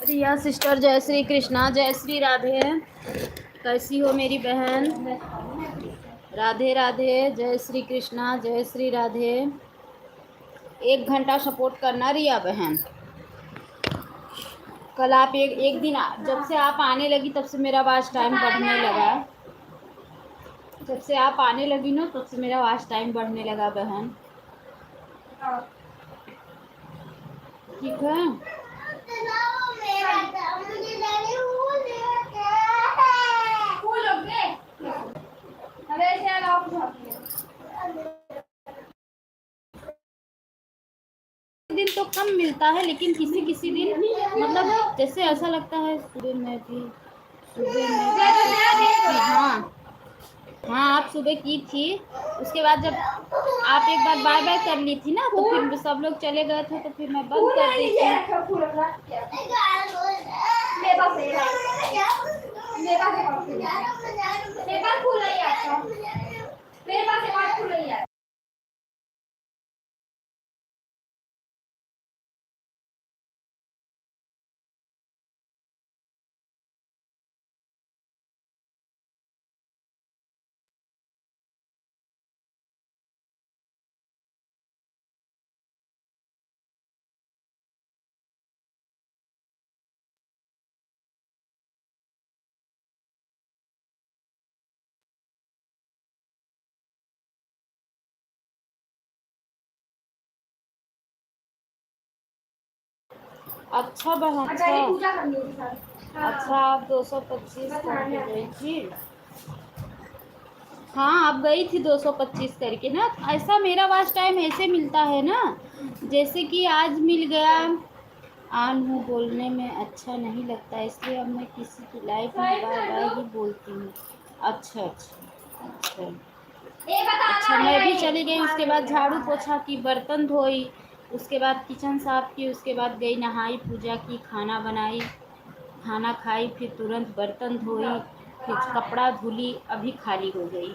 रिया sister, जय श्री कृष्णा, जय श्री राधे। कैसी हो मेरी बहन? राधे राधे, जय श्री कृष्णा, जय श्री राधे। 1 घंटा सपोर्ट करना रिया बहन। कल आप एक दिन जब से आप आने लगी तब से मेरा वॉच टाइम बढ़ने लगा। जब से आप आने लगी ना तब से मेरा वॉच टाइम बढ़ने लगा बहन। ठीक है। दिन तो कम मिलता है, लेकिन किसी किसी दिन मतलब जैसे ऐसा लगता है सुबह में भी हाँ हाँ, आप सुबह की थी। उसके बाद जब आप एक बार बाय बाय कर ली थी ना तो फिर सब लोग चले गए थे तो फिर मैं बंद कर दी थी। अच्छा बहन, अच्छा आप 225 करके गई थी। हाँ, आप गई थी 225 करके ना। ऐसा मेरा वॉच टाइम ऐसे मिलता है ना, जैसे कि आज मिल गया। आन हूँ बोलने में अच्छा नहीं लगता, इसलिए अब मैं किसी की लाइफ में बाय बाय ही बोलती हूँ। अच्छा अच्छा अच्छा अच्छा, मैं भी चली गई। उसके बाद झाड़ू पोछा की, बर्तन धोई, उसके बाद किचन साफ की, उसके बाद गई नहाई, पूजा की, खाना बनाई, खाना खाई, फिर तुरंत बर्तन धोई, फिर कपड़ा धुली, अभी खाली हो गई,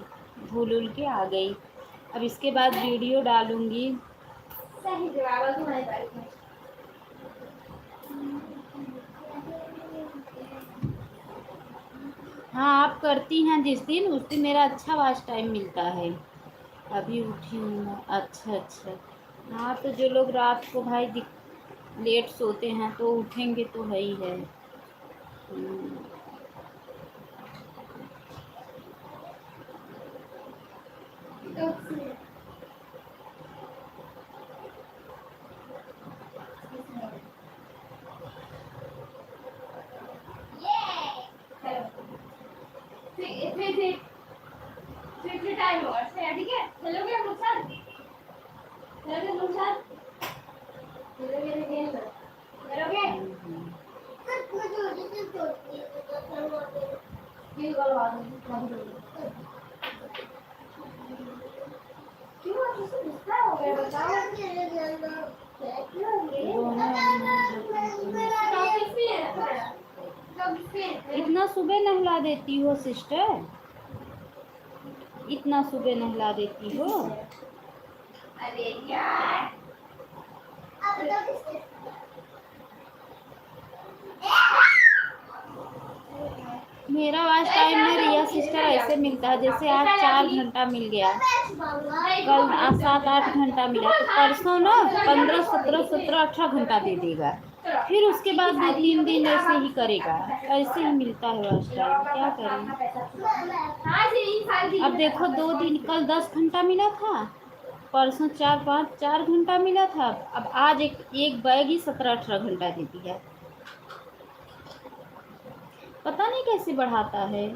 धुल उल के आ गई। अब इसके बाद वीडियो डालूंगी। हाँ, आप करती हैं जिस दिन, उस दिन मेरा अच्छा वॉच टाइम मिलता है। अभी उठी हूँ मैं। अच्छा अच्छा। हाँ, तो जो लोग रात को भाई लेट सोते हैं तो उठेंगे तो है ही है। इतना सुबह नहला देती हो सिस्टर? इतना सुबह नहला देती हो? अरे यार, मेरा वॉच टाइम में रिया सिस्टर ऐसे मिलता है जैसे आज 4 घंटा मिल गया, कल 7-8 घंटा मिला, तो परसों ना 15, 17, 17, 18 घंटा दे देगा। फिर उसके बाद 2-3 दिन ऐसे ही करेगा। ऐसे ही मिलता है वॉच टाइम, क्या करें। अब देखो 2 दिन, कल 10 घंटा मिला था, परसों 4 घंटा मिला था, अब आज एक बैग ही 17-18 घंटा दे दिया। पता नहीं कैसे बढ़ाता है।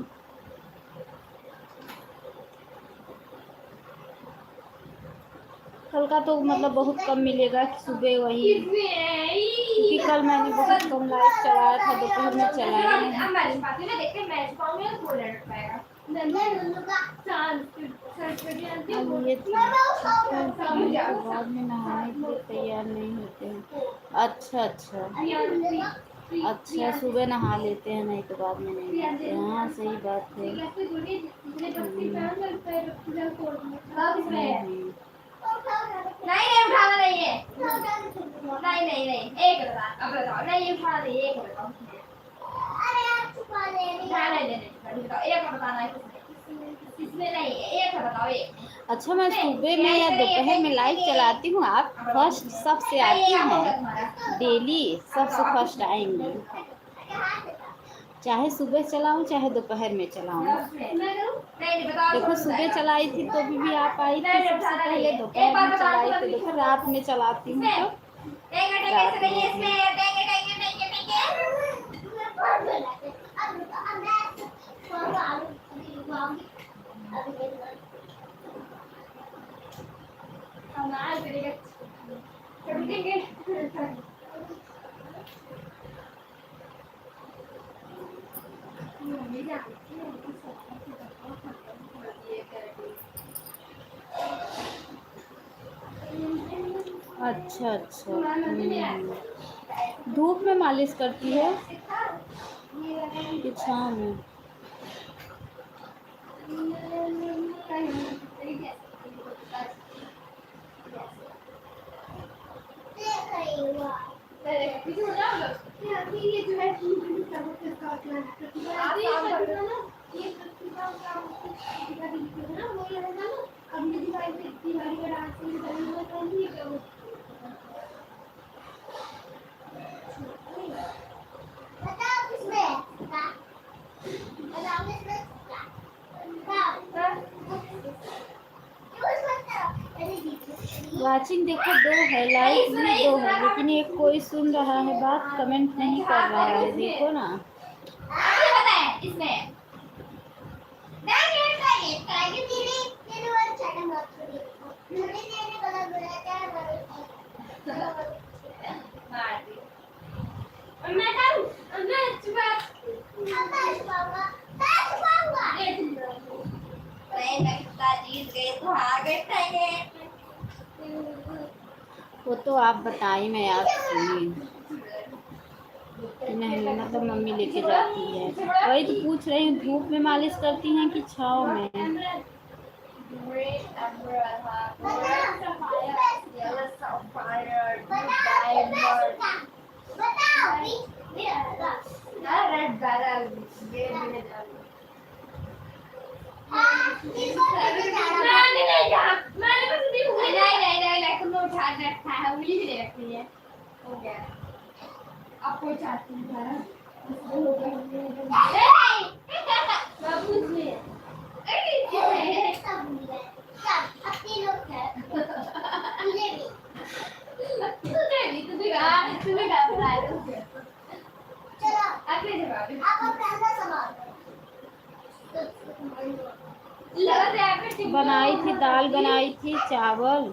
कल का तो मतलब बहुत कम मिलेगा कि सुबह वही, क्योंकि कल मैंने बहुत कम लाइट चलाया था, दोपहर में चलाया नहीं। अब ये बाद में नहाने के लिए तैयार नहीं होते हैं। अच्छा अच्छा अच्छा, सुबह नहा लेते हैं, नहीं तो बाद में नहीं नहाते हैं। हाँ, सही बात है। नहीं नहीं नहीं, एक बता, अब बताओ, नहीं ये उठा दे, एक बताओ। अरे आप छुपा दे, नहीं नहीं नहीं, बताओ, एक बताना है किसमें नहीं, एक बताओ, एक। अच्छा, मैं सुबह में या दोपहर में लाइव चलाती हूँ, आप फर्स्ट सबसे आती हैं, डेली सबसे फर्स्ट आएंगी, चाहे सुबह चलाऊं चाहे दोपहर में चलाऊं। देखो सुबह चलाई थी तो भी आप आई थी सबसे पहले, दोपहर में चलाई थी, देखो रात में चलाती हूँ तो रात में अच्छा अच्छा। धूप में मालिश करती है कि छाँव में? वाचिंग देखो 2 है, लाइक भी 2 है, लेकिन एक कोई सुन रहा है बात, कमेंट नहीं कर रहा है, देखो ना। इसमें वो तो आप बताई, मैं आप सुनी नहीं, मतलब मम्मी लेके जाती है, वही तो पूछ रही हूँ, धूप में मालिश करती हैं कि छाँव में? आपको चाहती हूँ बनाई थी दाल, बनाई थी चावल,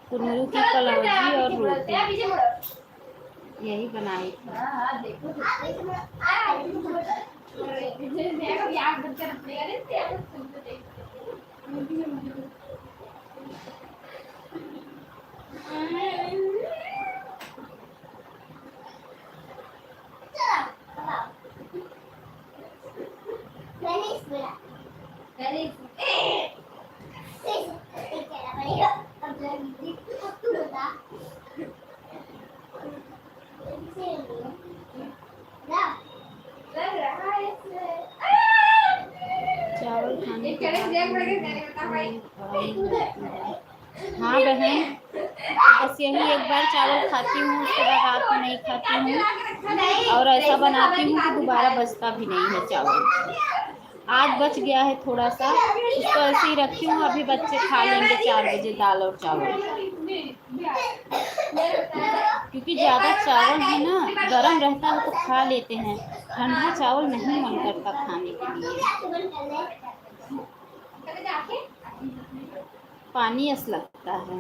कुनरू की कलौजी और रोटी, यही बनाई थी। चावल खाने के हाँ बहन, बस यही एक बार चावल खाती हूँ, उसके बाद रात में नहीं खाती हूँ, और ऐसा बनाती हूँ कि दोबारा बचता भी नहीं है चावल। आज बच गया है थोड़ा सा, उसको ऐसे ही रखी हूँ, अभी बच्चे खा लेंगे 4 बजे दाल और चावल, क्योंकि ज़्यादा चावल है ना, गर्म रहता है तो खा लेते हैं, ठंडा चावल नहीं मन करता खाने के लिए, पानी ऐसा लगता है।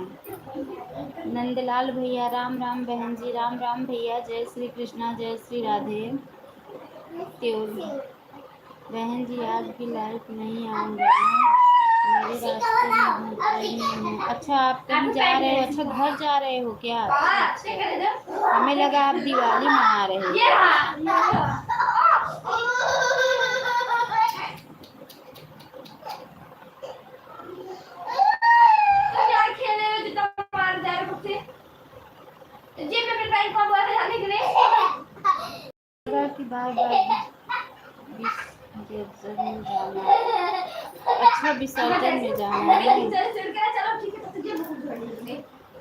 नंदलाल भैया राम राम, बहन जी राम राम भैया, जय श्री कृष्णा, जय श्री राधे। त्योल बहन जी आज भी लाइव नहीं आऊँगा, मेरे रास्ते में घर पर ही हूँ। अच्छा आप कहीं जा रहे हो? अच्छा घर जा रहे हो क्या? अच्छा, हमें लगा आप दिवाली मना रहे हो। टाइम कब हुआ था जाने के लिए? लगा कि बाय बाय विसर्जन में जाना है। अच्छा विसर्जन में जाना है। चलो ठीक है, तो तुझे भूख लगी।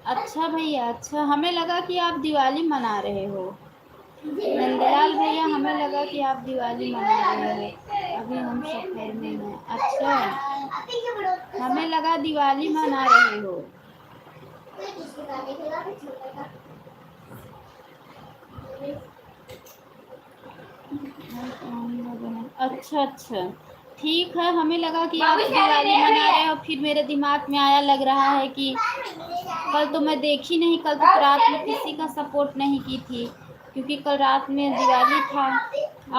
अच्छा भैया, अच्छा हमें लगा कि आप दिवाली मना रहे हो। नंदलाल भैया, हमें लगा कि आप दिवाली मना रहे हो। अभी हम सफर में हैं। अच्छा, हमें लगा दिवाली मना रहे हो। अच्छा अच्छा, ठीक है। हमें लगा कि आप दिवाली मना रहे हो, फिर मेरे दिमाग में आया, लग रहा है कि कल तो मैं देखी नहीं, कल तो रात में किसी का सपोर्ट नहीं की थी, क्योंकि कल रात में दिवाली था।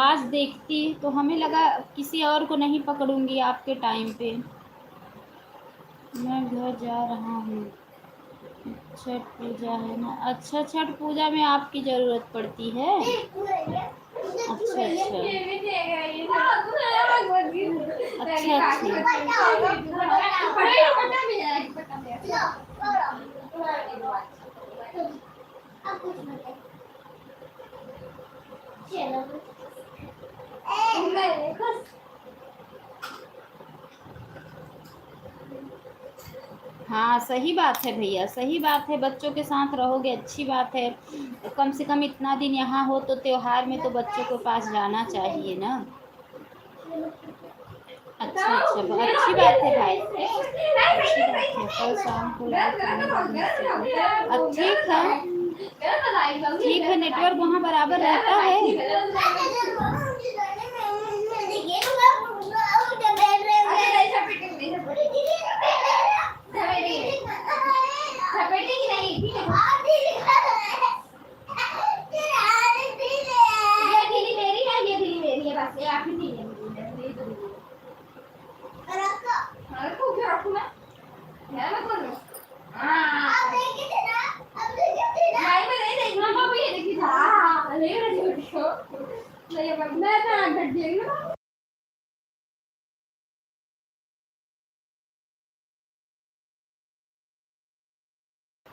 आज देखती तो हमें लगा किसी और को नहीं पकड़ूंगी आपके टाइम पे। मैं घर जा रहा हूँ, छठ पूजा है ना। अच्छा, छठ पूजा में आपकी ज़रूरत पड़ती है। अच्छा अच्छा हाँ, सही बात है भैया, सही बात है। बच्चों के साथ रहोगे, अच्छी बात है। कम से कम इतना दिन यहाँ हो तो त्योहार में तो बच्चों के पास जाना चाहिए ना। अच्छा अच्छा, अच्छी बात है भाई, अच्छी बात है। कल शाम को ठीक है, ठीक है। नेटवर्क वहाँ बराबर रहता है।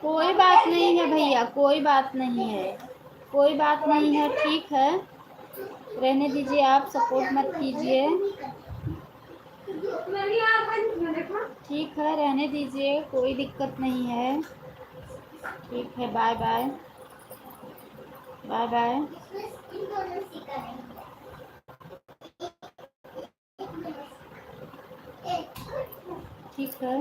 कोई बात नहीं है भैया, कोई बात नहीं है, कोई बात नहीं है। ठीक है, रहने दीजिए, आप सपोर्ट मत कीजिए। ठीक है, रहने दीजिए, कोई दिक्कत नहीं है। ठीक है, बाय बाय, बाय बाय। ठीक है।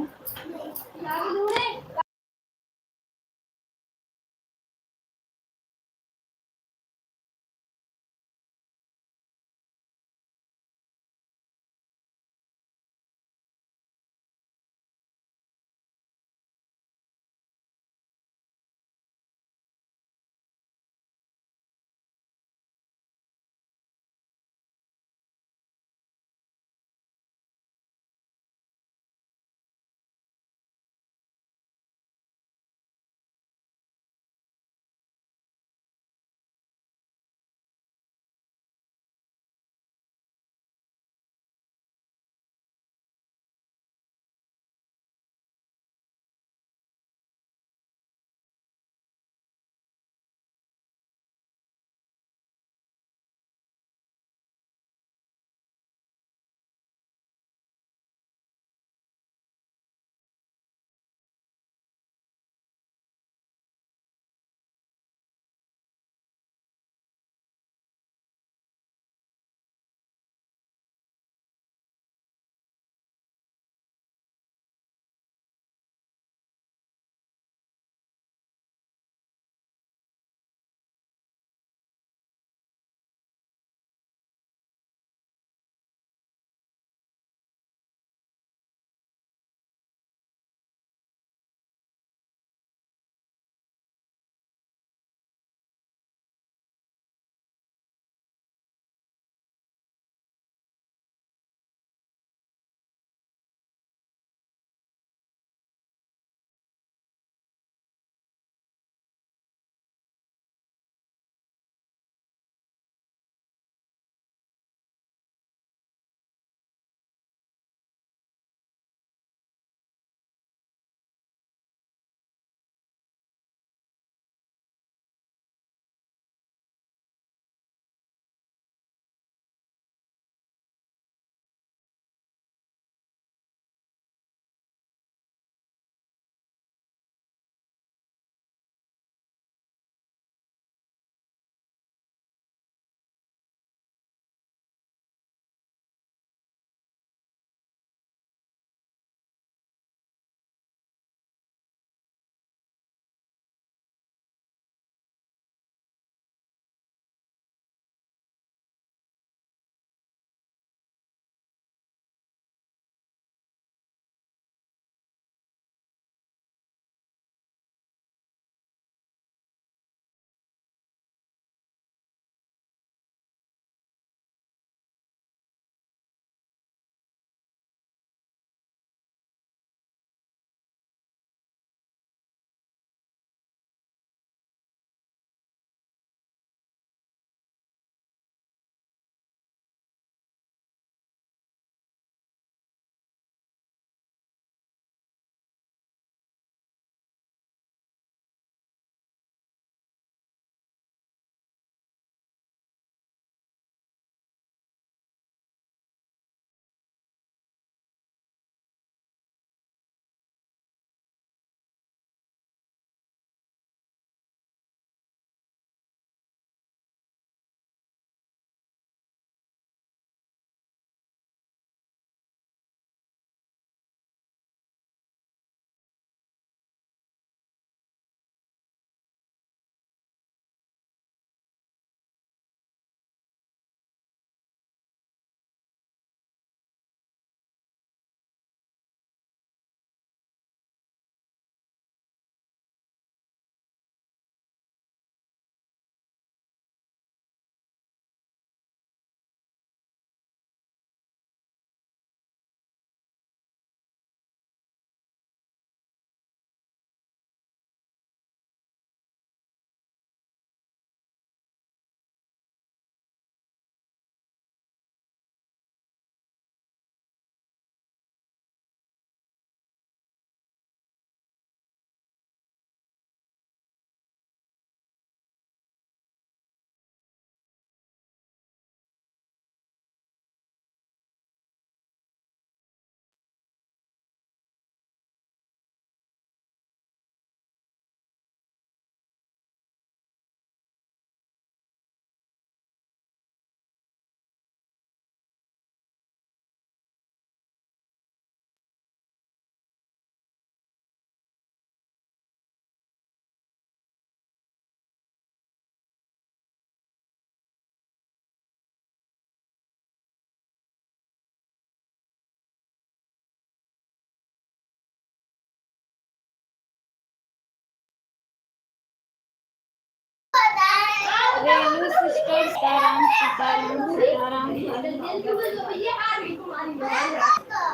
रेणु सिस्टर सीताराम सीताराम सीताराम।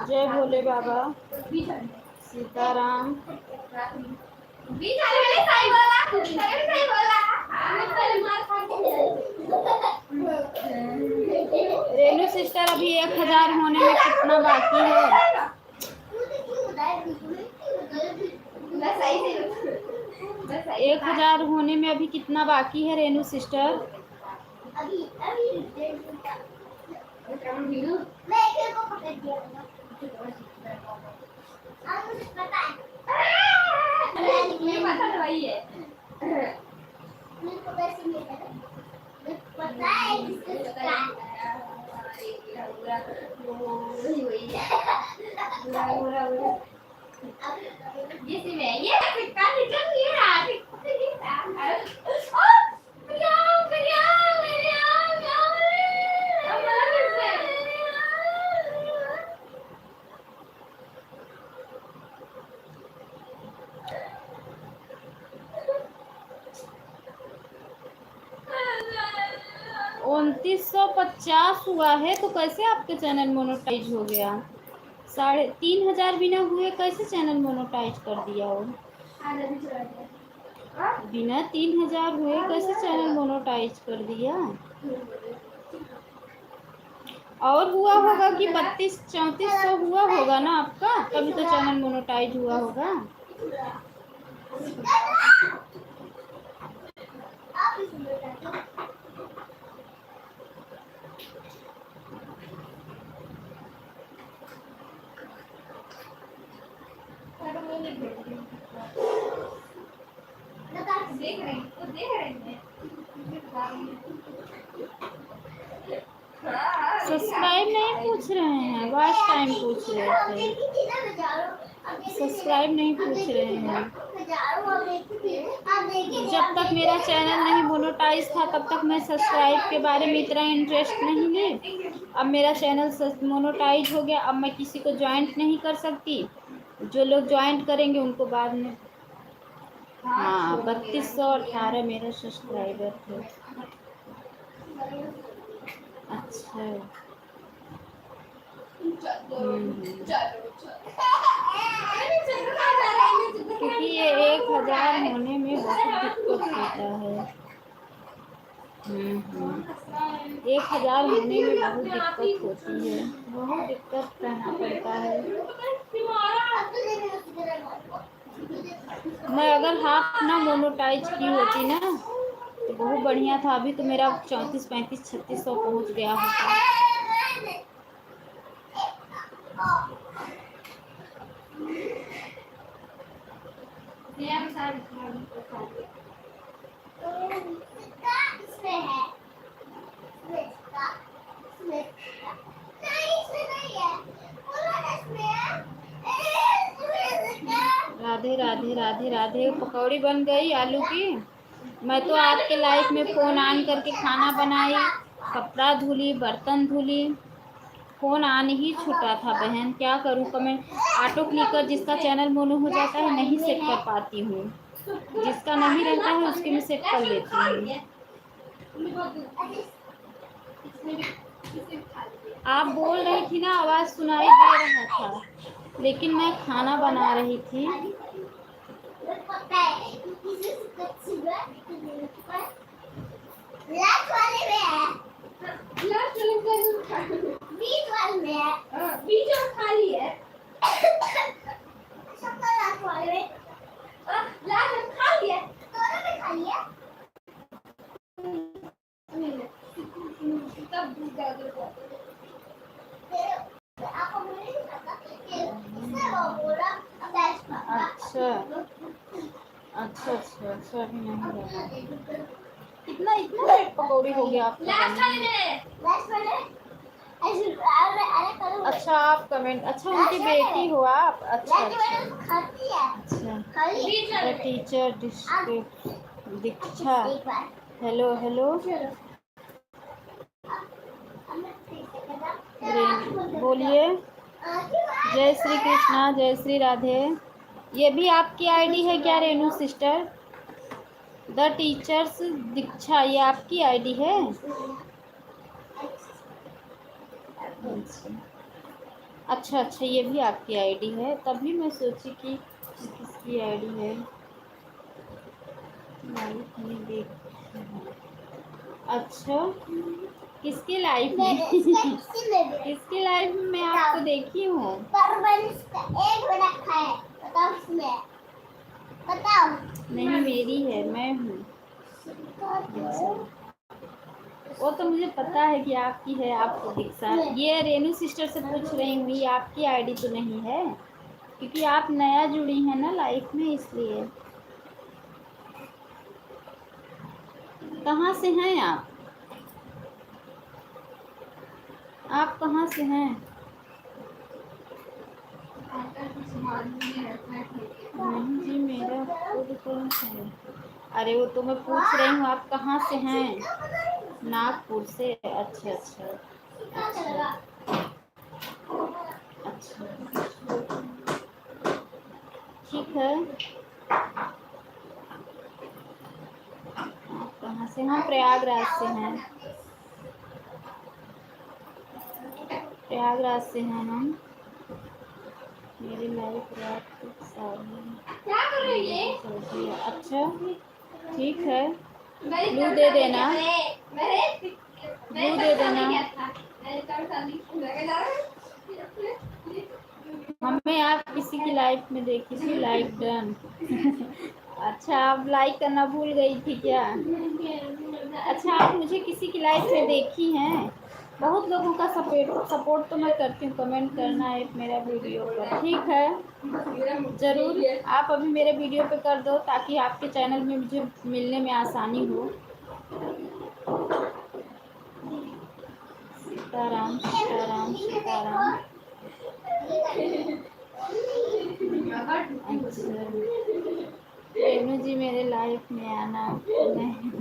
जय भोले बाबा सीताराम। रेणु सिस्टर अभी 1000 होने में कितना बाकी है? 1000 होने में अभी कितना बाकी है रेणु सिस्टर? $2950 हुआ है तो कैसे आपके चैनल मोनेटाइज हो गया? 3500 बिना हुए कैसे चैनल मोनेटाइज कर दिया हो? बिना 3000 हुए कैसे चैनल मोनेटाइज कर दिया? और हुआ होगा कि 3200-3400 हुआ होगा ना आपका, तभी तो चैनल मोनेटाइज हुआ होगा। सब्सक्राइब नहीं पूछ रहे हैं, वॉच टाइम पूछ रहे थे। सब्सक्राइब नहीं पूछ रहे हैं। जब तक मेरा चैनल नहीं मोनेटाइज था तब तक मैं सब्सक्राइब के बारे में इतना इंटरेस्ट नहीं ली। अब मेरा चैनल मोनेटाइज हो गया, अब मैं किसी को ज्वाइंट नहीं कर सकती। जो लोग ज्वाइंट करेंगे उनको बाद में। हाँ, 3218 मेरा सब्सक्राइबर थे। अच्छा। क्योंकि ये 1000 होने में बहुत दिक्कत होता है। 1000 होने में बहुत दिक्कत होती है, बहुत दिक्कत करना पड़ता है। मैं अगर हाफ ना मोनेटाइज की होती ना तो बहुत बढ़िया था। अभी तो मेरा 34, 35, 3600 पहुँच गया होता। राधे राधे राधे राधे। पकौड़ी बन गई आलू की। मैं तो आपके लाइफ में फ़ोन ऑन करके खाना बनाई, कपड़ा धुली, बर्तन धुली। फ़ोन ऑन ही छूटा था बहन, क्या करूँ। कमेंट ऑटो क्लिकर जिसका चैनल मोनो हो जाता है नहीं सेट कर पाती हूँ। जिसका नहीं रहता है उसके मैं सेट कर लेती हूँ। आप बोल रही थी ना, आवाज़ सुनाई दे रहा था, लेकिन मैं खाना बना रही थी। अच्छा अभी नहीं लगा। इतना लेट पकौड़ी हो गया आपका? अच्छा आप कमेंट, अच्छा उनकी बेटी हो आप? अच्छा टीचर दीक्षा। हेलो बोलिए। जय श्री कृष्णा, जय श्री राधे। ये भी आपकी आईडी है क्या रेणु सिस्टर? द टीचर्स दीक्षा, ये आपकी आईडी है? अच्छा अच्छा, ये भी आपकी आईडी है, तभी मैं सोची कि किसकी आईडी है। लाइफ में देख, अच्छा किसके लाइफ में किसके लाइफ में मैं आपको देखी हूँ? बताओ। नहीं मेरी है, मैं हूँ। वो तो मुझे पता है कि आपकी है, आपको दीक्षा। ये रेनू सिस्टर से पूछ रही हूँ, ये आपकी आईडी तो नहीं है? क्योंकि आप नया जुड़ी हैं ना लाइफ में, इसलिए। कहाँ से हैं आप? आप कहाँ से हैं? नहीं जी, मेरा खुद कौन है? अरे वो तो मैं पूछ रही हूँ, आप कहाँ से हैं? नागपुर से? अच्छा अच्छा अच्छा अच्छा, ठीक है। आप कहाँ से? हम प्रयागराज से हैं। प्रयागराज से हैं हम। मेरी लाइफ रात तक क्या कर रही है? चलती है। अच्छा ठीक है, ब्लू दे देना, ब्लू दे देना। हमें आप किसी की लाइफ में देखी थी, लाइक डन। अच्छा, आप लाइक करना भूल गई थी क्या? अच्छा, आप मुझे किसी की लाइफ में देखी हैं? बहुत लोगों का सपोर्ट तो मैं करती हूँ, कमेंट करना है मेरा वीडियो पर, ठीक है? ज़रूर, आप अभी मेरे वीडियो पे कर दो ताकि आपके चैनल में मुझे मिलने में आसानी हो। सीताराम सीताराम सीताराम। अच्छा, रेनू जी मेरे लाइफ में आना नहीं।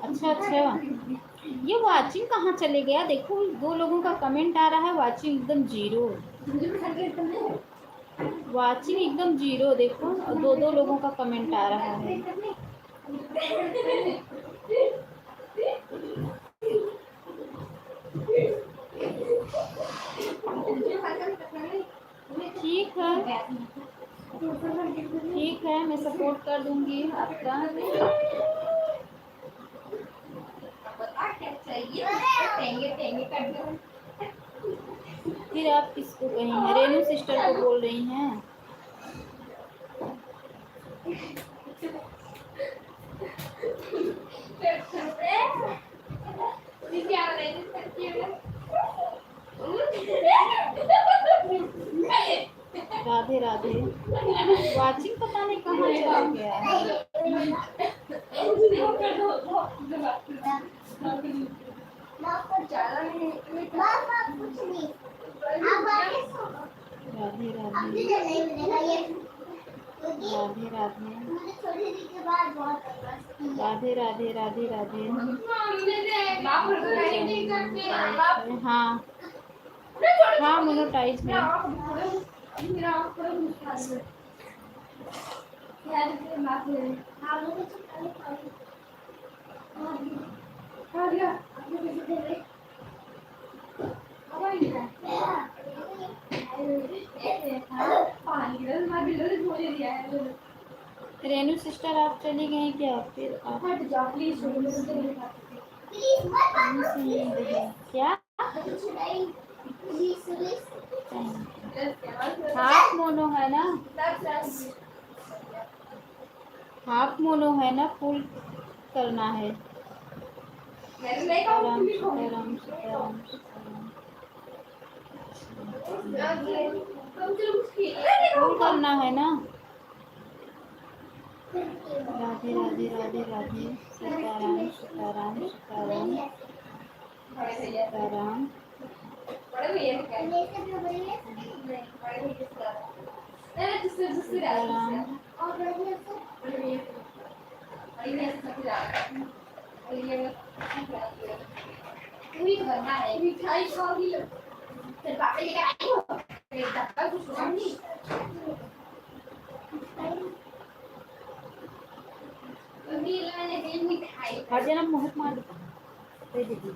अच्छा अच्छा अच्छा, ये वाचिंग कहाँ चले गया? देखो 2 लोगों का कमेंट आ रहा है, वाचिंग एकदम जीरो, वाचिंग एकदम जीरो। देखो 2 लोगों का कमेंट आ रहा है। ठीक है, ठीक है, मैं सपोर्ट कर दूंगी आपका। फिर आप किसको कहेंगे? रेनू सिस्टर को बोल रही हैं? राधे राधे। वाचिंग पता नहीं कहाँ चला गया है। राधे राधे राधे राधे राधे राधे राधे राधे। हाँ हाँ, मोनोटाइज है। रेनू सिस्टर आप चली गई क्या? फिर आप क्या? हाफ मोनो है ना? हाफ मोनो है ना, फुल करना है। सीताराम सीताराम सीताराम सीताराम, फुल करना है ना? राधे राधे राधे राधे। सीताराम सीताराम सीताराम सीताराम। सीताराम और ये सब जा रहा है और ये पूरी बनना है मिठाई खाओगी फिर पापा लेकर आई हो एक धक्का कुछ खाऊंगी अभी मैंने दिन मिठाई हर जना मोहक मार दे दीदी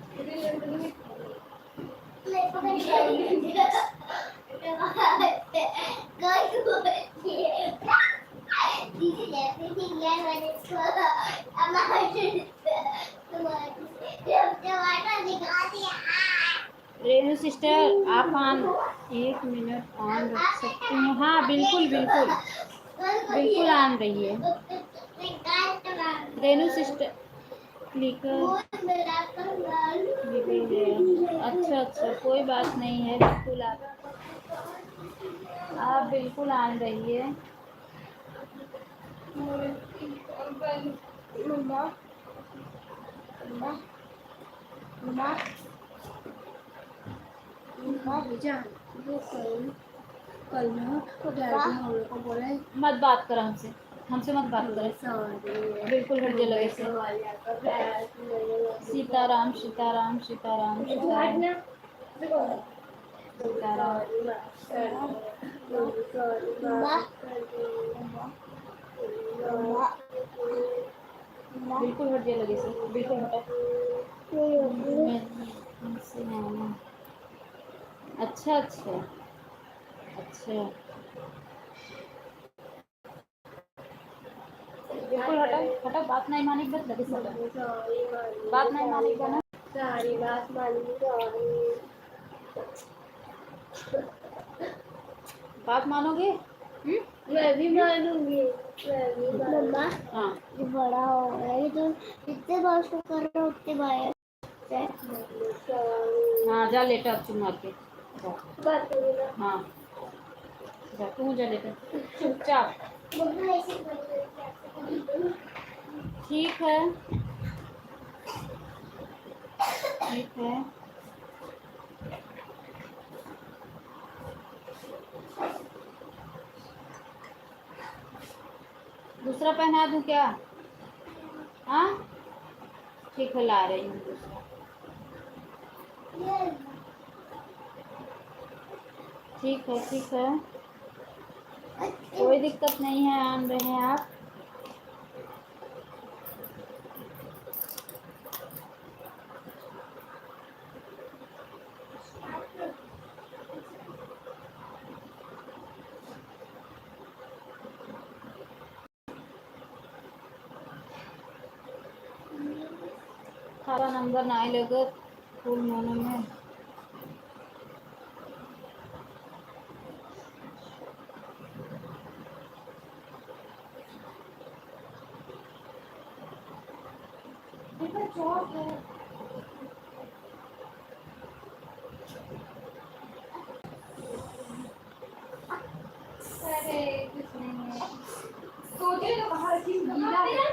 रेनू सिस्टर आप ऑन 1 मिनट ऑन रख सकती हो? हाँ बिल्कुल बिल्कुल बिल्कुल ऑन रही है रेनू सिस्टर क्लिकर। अच्छा अच्छा कोई बात नहीं है बिल्कुल आप बिल्कुल ऑन रहिए। मम्मा मम्मा मम्मा जान वो कल ना डैडी हम लोग को बोला मत बात कर हमसे हमसे मत बात कर बिल्कुल हट जा लगे से। सीताराम सीताराम सीताराम सीताराम सीताराम बिल्कुल हट जा लगे से बिल्कुल हटा हमसे ना। अच्छा अच्छा अच्छा बिल्कुल हटा हटा बात नहीं मानी बस लगे से बात नहीं मानी ना सारी बात मानी बात मानोगे? मैं भी मानूंगी मैं भी मम्मा हाँ ये बड़ा हो गया ये तो जितने बार उसको कर रहे हो उतने बार हाँ जा लेटा अब चुप मार के बात करूँगा हाँ जा तू जा लेटा चुपचाप। मम्मा ऐसे ठीक है ठीक है दूसरा पहना दूँ क्या? हाँ ठीक है ला रही हूँ दूसरा। ठीक है कोई दिक्कत नहीं है आन रहे हैं आप। खारा नंबर नहीं लगत फुल मोनो में चौक है अरे कुछ नहीं है सोचे तो बाहर की गीला है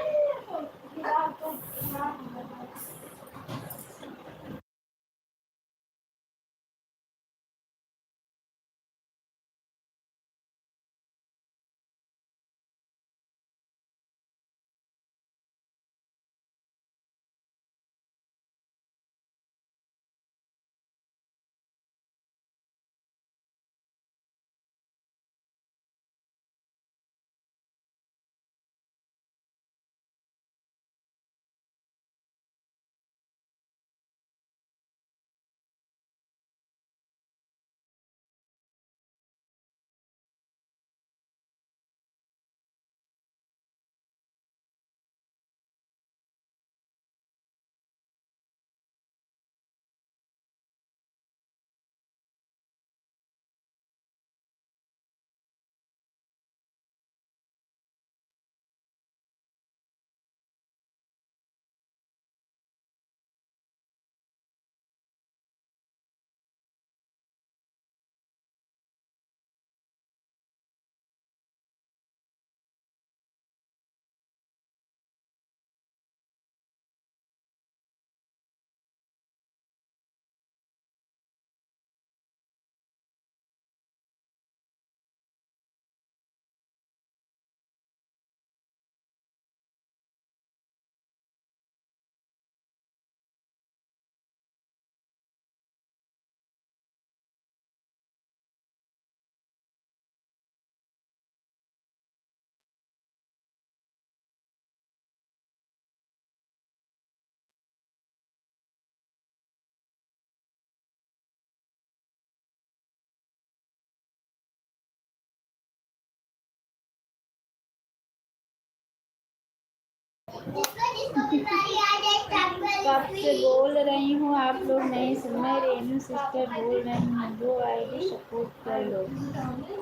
कब से बोल रही हूँ आप लोग नहीं सुन। मैं रेनू सिस्टर बोल रही हूँ, वो आईडी सपोर्ट कर लो।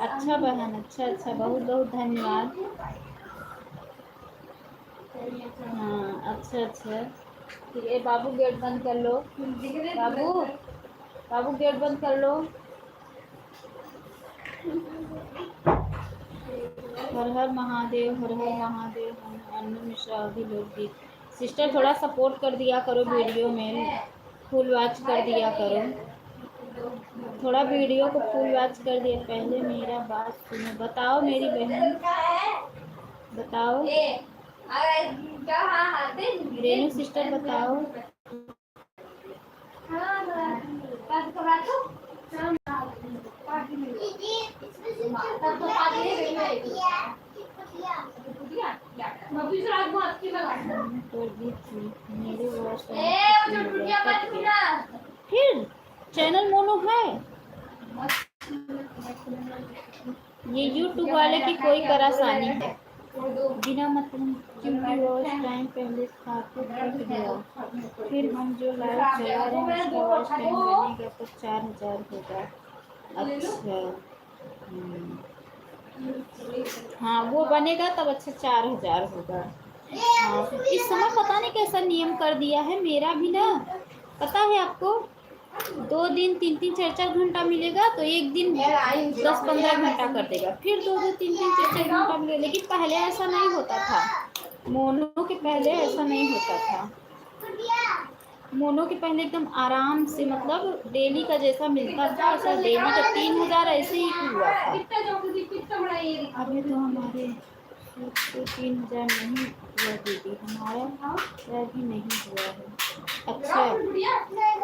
अच्छा बहन, अच्छा अच्छा, बहुत बहुत धन्यवाद। हाँ अच्छा अच्छा, ठीक है। बाबू गेट बंद कर लो। बाबू, बाबू गेट बंद कर लो। हर हर महादेव, हर हर महादेव। अनु मिश्रा भी लोकगीत। सिस्टर थोड़ा सपोर्ट कर दिया करो वीडियो में, फुल वॉच कर दिया करो। थोड़ा वीडियो को फुल वॉच कर दिया। पहले मेरा बात सुनो। बताओ मेरी बहन, बताओ रेनू सिस्टर, बताओ। मेरे वॉच फिर चैनल मोनो है। ये यूट्यूब वाले की कोई परेशानी है बिना मतलब, क्योंकि वॉच टाइम पहले था तो कट गया। फिर हम जो लाइव चला रहे हैं उसका वॉच टाइम बनेगा तो 4000 होगा। अच्छा हाँ, वो बनेगा तब। अच्छा 4000 होगा। हाँ, इस समय पता नहीं कैसा नियम कर दिया है। मेरा भी ना, पता है आपको, 2 दिन 3-3 4-4 घंटा मिलेगा तो एक दिन 10-15 घंटा कर देगा। फिर 2-2 3-3 4-4 घंटा मिलेगा। लेकिन पहले ऐसा नहीं होता था। मोनो के पहले ऐसा नहीं होता था। मोनो के पहले एकदम आराम से, मतलब डेली का जैसा मिलता था ऐसा डेली का 3000 ऐसे ही हुआ था। अभी तो हमारे तो 3000 नहीं हुआ दीदी, हमारा भी नहीं हुआ है। अच्छा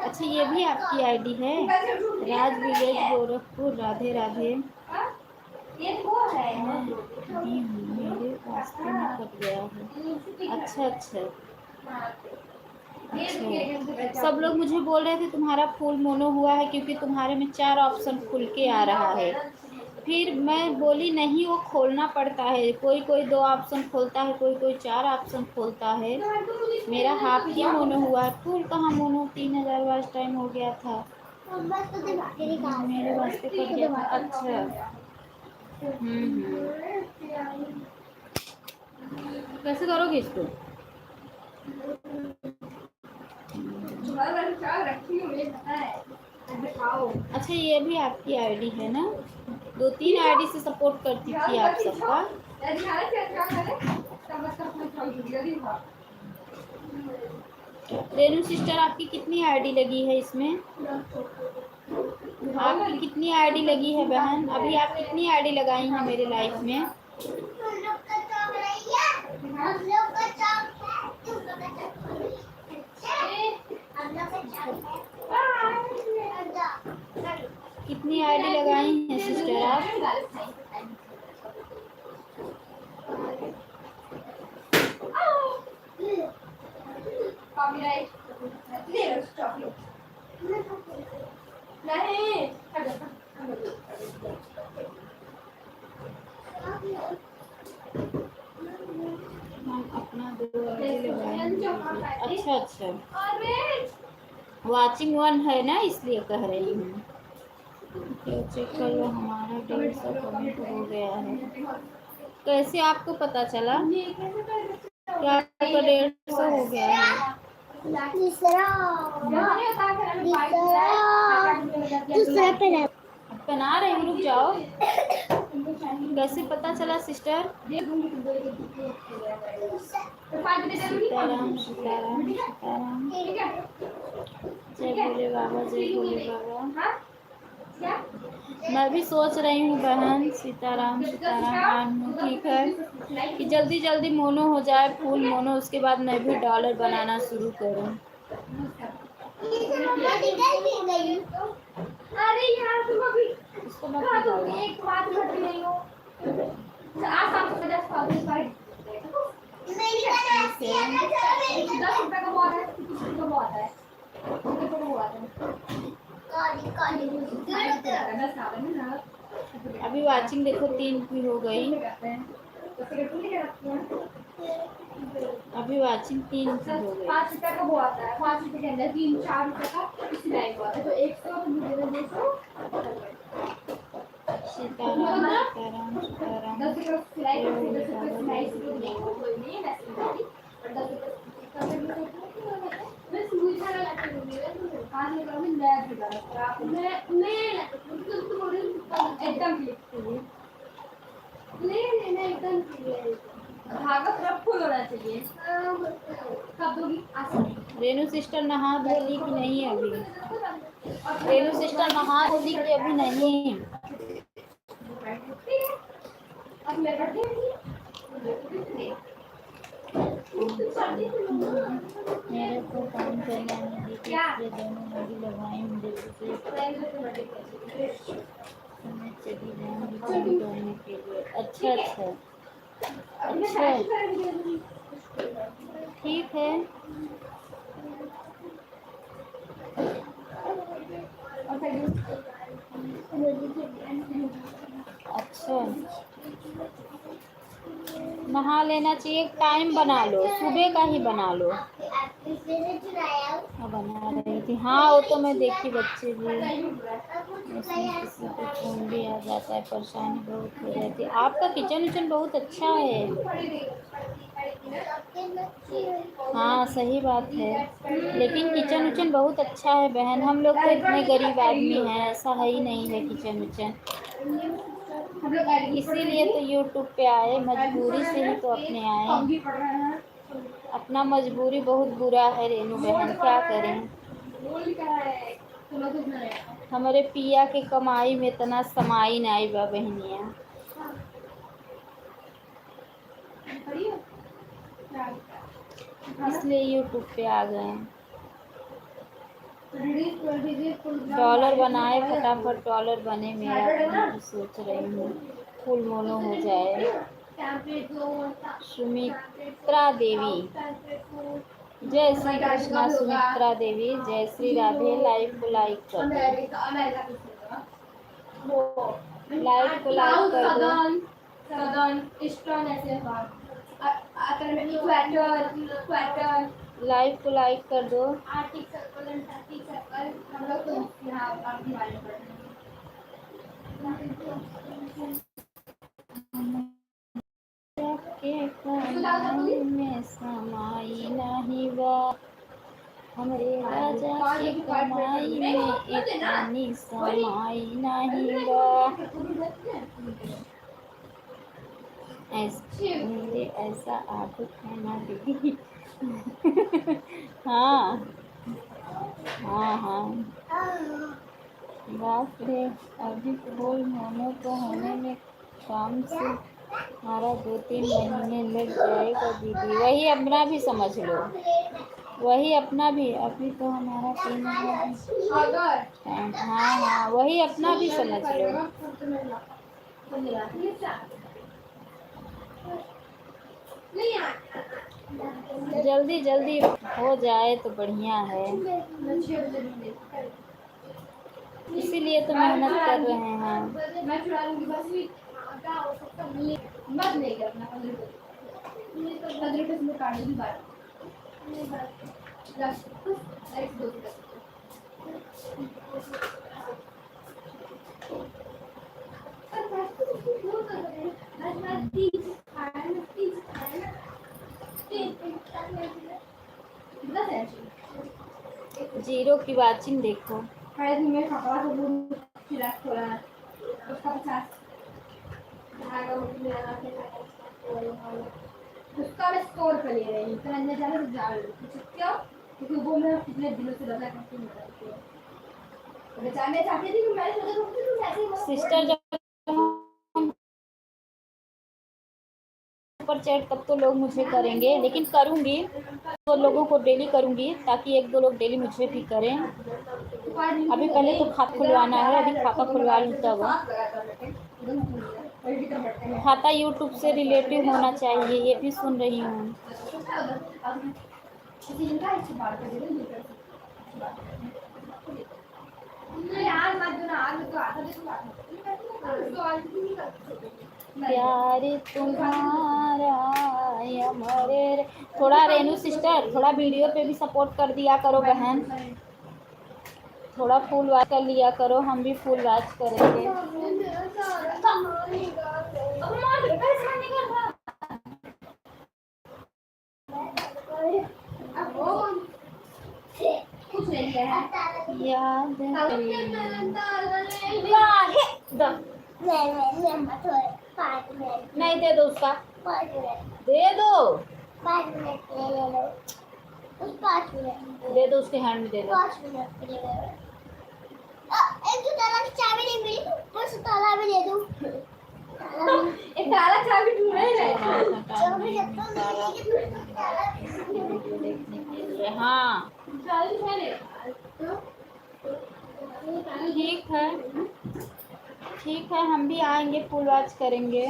अच्छा, ये भी आपकी आईडी है? राज विलेज गोरखपुर। राधे राधे। मेरे रास्ते में कट गया है। अच्छा अच्छा अच्छा, सब लोग मुझे बोल रहे थे तुम्हारा फुल मोनो हुआ है, क्योंकि तुम्हारे में 4 ऑप्शन खुल के आ रहा है। फिर मैं बोली नहीं, वो खोलना पड़ता है। कोई कोई 2 ऑप्शन खोलता है, कोई कोई 4 ऑप्शन खोलता है। मेरा हाफ ही मोनो हुआ है, फुल कहाँ मोनो। 3000 वाच टाइम हो गया था, मेरे वास्ते कट गया था। अच्छा कैसे करोगे इसको? अच्छा, ये भी आपकी आईडी है ना? 2-3 आईडी से सपोर्ट करती थी आप सबका। रेनू सिस्टर, आपकी कितनी आईडी लगी है इसमें? आपकी कितनी आईडी लगी है बहन? अभी आप कितनी आईडी लगाई हैं मेरे लाइफ में? कितनी आईडी लगाई हैं सिस्टर आप? हम अपना 2 आईडी लगाएंगे। अच्छा अच्छा, वाचिंग 1 है ना, इसलिए कह रही हूँ। चेक कर लो, हमारा 150 कमेंट हो गया है। कैसे आपको पता चला? क्या आपका 150 हो गया है? बना रही हूँ, रुक जाओ। कैसे पता चला सिस्टर? सीताराम सीताराम सीताराम। जय भोले बाबा, जय भोले बाबा। मैं भी सोच रही हूँ बहन, सीताराम सीताराम। ठीक है कि जल्दी जल्दी मोनो हो जाए, फुल मोनो, उसके बाद मैं भी डॉलर बनाना शुरू करूँ। इसको मत निकालना। अभी वाचिंग देखो 3 की हो गई। अभी वाचिंग 3 की हो गई। 5 रुपए का वो आता है, 5 रुपए के अंदर 3-4 रुपए का सिलाई हुआ था, तो 100 तो मुझे 200। सीताराम सीताराम सीताराम। 10 रुपए सिलाई करती, 10 रुपए सिलाई से तो देखो कोई नहीं मैं सिलाई, और 10 रुपए मैं सुई धागा लाती हूँ, मेरे तो 5 रुपए में नया जुड़ा है आप, मैं तुम बोल रहे हो एकदम क्लिक नहीं नहीं नहीं एकदम क्लिक, धागा पूरा फुल होना चाहिए। कब दोगी आज? रेनू सिस्टर नहा धो ली कि नहीं अभी? रेनू सिस्टर नहा धो ली कि अभी नहीं? अब मैं बैठी हूँ। मेरे को काम करना है दीदी, इसलिए दोनों बड़ी लगाई हूँ जल्दी से मैं चली जाऊँगी काम करने के लिए। अच्छा अच्छा अच्छा, ठीक है। अच्छा, नहा लेना चाहिए, टाइम बना लो, सुबह का ही बना लो। बना रही थी, हाँ वो तो मैं देखी, बच्चे भी उसमें किसी को फोन भी आ जाता है, परेशानी बहुत हो जाती है। आपका किचन विचन बहुत अच्छा है। हाँ सही बात है, लेकिन किचन विचन बहुत अच्छा है बहन, हम लोग तो इतने गरीब आदमी हैं, ऐसा है ही नहीं है किचन विचन। इसीलिए तो यूट्यूब पे आए, मजबूरी से ही तो अपने आए। अपना मजबूरी बहुत बुरा है रेनू बहन, क्या करें। हमारे पिया के कमाई में इतना समाई नहीं बा बहनिया, इसलिए यूट्यूब पे आ गए। डॉलर बनाए, फटाफट डॉलर बने, मेरा भी सोच रही हूँ फुल मोनो हो जाए। सुमित्रा देवी, जय श्री कृष्णा। सुमित्रा देवी, जय श्री राधे। लाइव को लाइक कर दो, लाइव को लाइक कर दो। लाइव को लाइक कर दो। के कमाई में समाई नहीं बा, हमरे राजा के कमाई में इतनी समाई नहीं बा। मेरे ऐसा आदत है ना दीदी। हाँ हाँ हाँ, बाप रे, अभी फुल मोनो तो होने में काम से हमारा 2-3 महीने लग जाएगा दीदी। वही अपना भी समझ लो, वही अपना भी, अभी तो हमारा 3 महीना। हाँ हाँ, वही अपना भी समझ लो। जल्दी जल्दी हो जाए तो बढ़िया है, इसीलिए तो मेहनत कर रहे हैं। मत नहीं करना 15 रुपए में काट दी बात। जीरो की वाचिंग देखो। उसका मैं स्टोर पे ले रही हूँ, तो अंदर जाने से जा रही हूँ, क्यों? क्योंकि वो मैं कितने दिनों से लगा करके निकालती हूँ। मैं चाहती थी कि मैं सोचा था कि ऐसे ही सिस्टर जब ऊपर चैट तब तो लोग मुझे करेंगे, लेकिन करूँगी तो लोगों को डेली करूँगी, ताकि 1-2 लोग डेली मुझे भी करें। अभी पहले तो खाता खुलवाना है, अभी खाता खुलवा लूँ तब। खाता यूट्यूब से रिलेटिव होना चाहिए, ये भी सुन रही हूँ। प्यार तुम्हारा अमर। थोड़ा रेनू सिस्टर, थोड़ा वीडियो पे भी सपोर्ट कर दिया करो बहन, थोड़ा फुल वॉच कर लिया करो, हम भी फुल वॉच करेंगे। याद नहीं दे दो उसका, दे दो, 5 मिनट ले लो, उस 5 मिनट दे दो उसके हैंड में दे दो। 5 मिनट ले लो। एक तो ताला की चाबी नहीं मिली, ऊपर से ताला भी दे दूं। एक ताला चाबी ढूंढ रहे हैं। चाबी जब तक नहीं मिलेगी ताला वीडियो देखने के लिए। हाँ ठीक है, ठीक है, हम भी आएंगे, फुल वॉच करेंगे।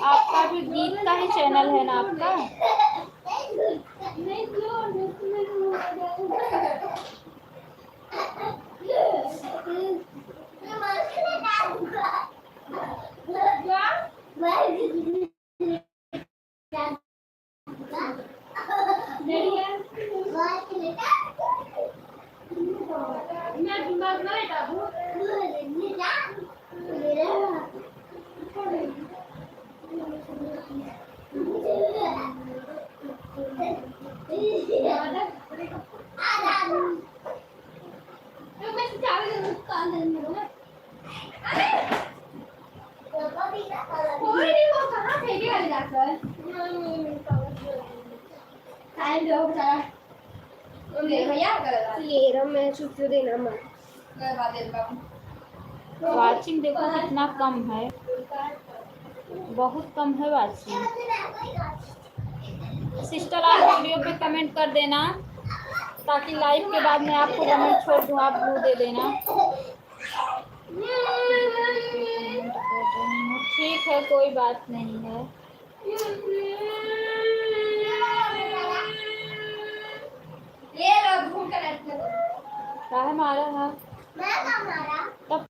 आपका भी गीत का ही चैनल है ना आपका? वाचिंग देखो कितना कम है, बहुत कम है वाचिंग। सिस्टर आप वीडियो पे कमेंट कर देना, ताकि लाइव के बाद मैं आपको कमेंट छोड़ दूँ, आप ब्लू दे देना। ठीक है, कोई बात नहीं है। काहे मारा है? तब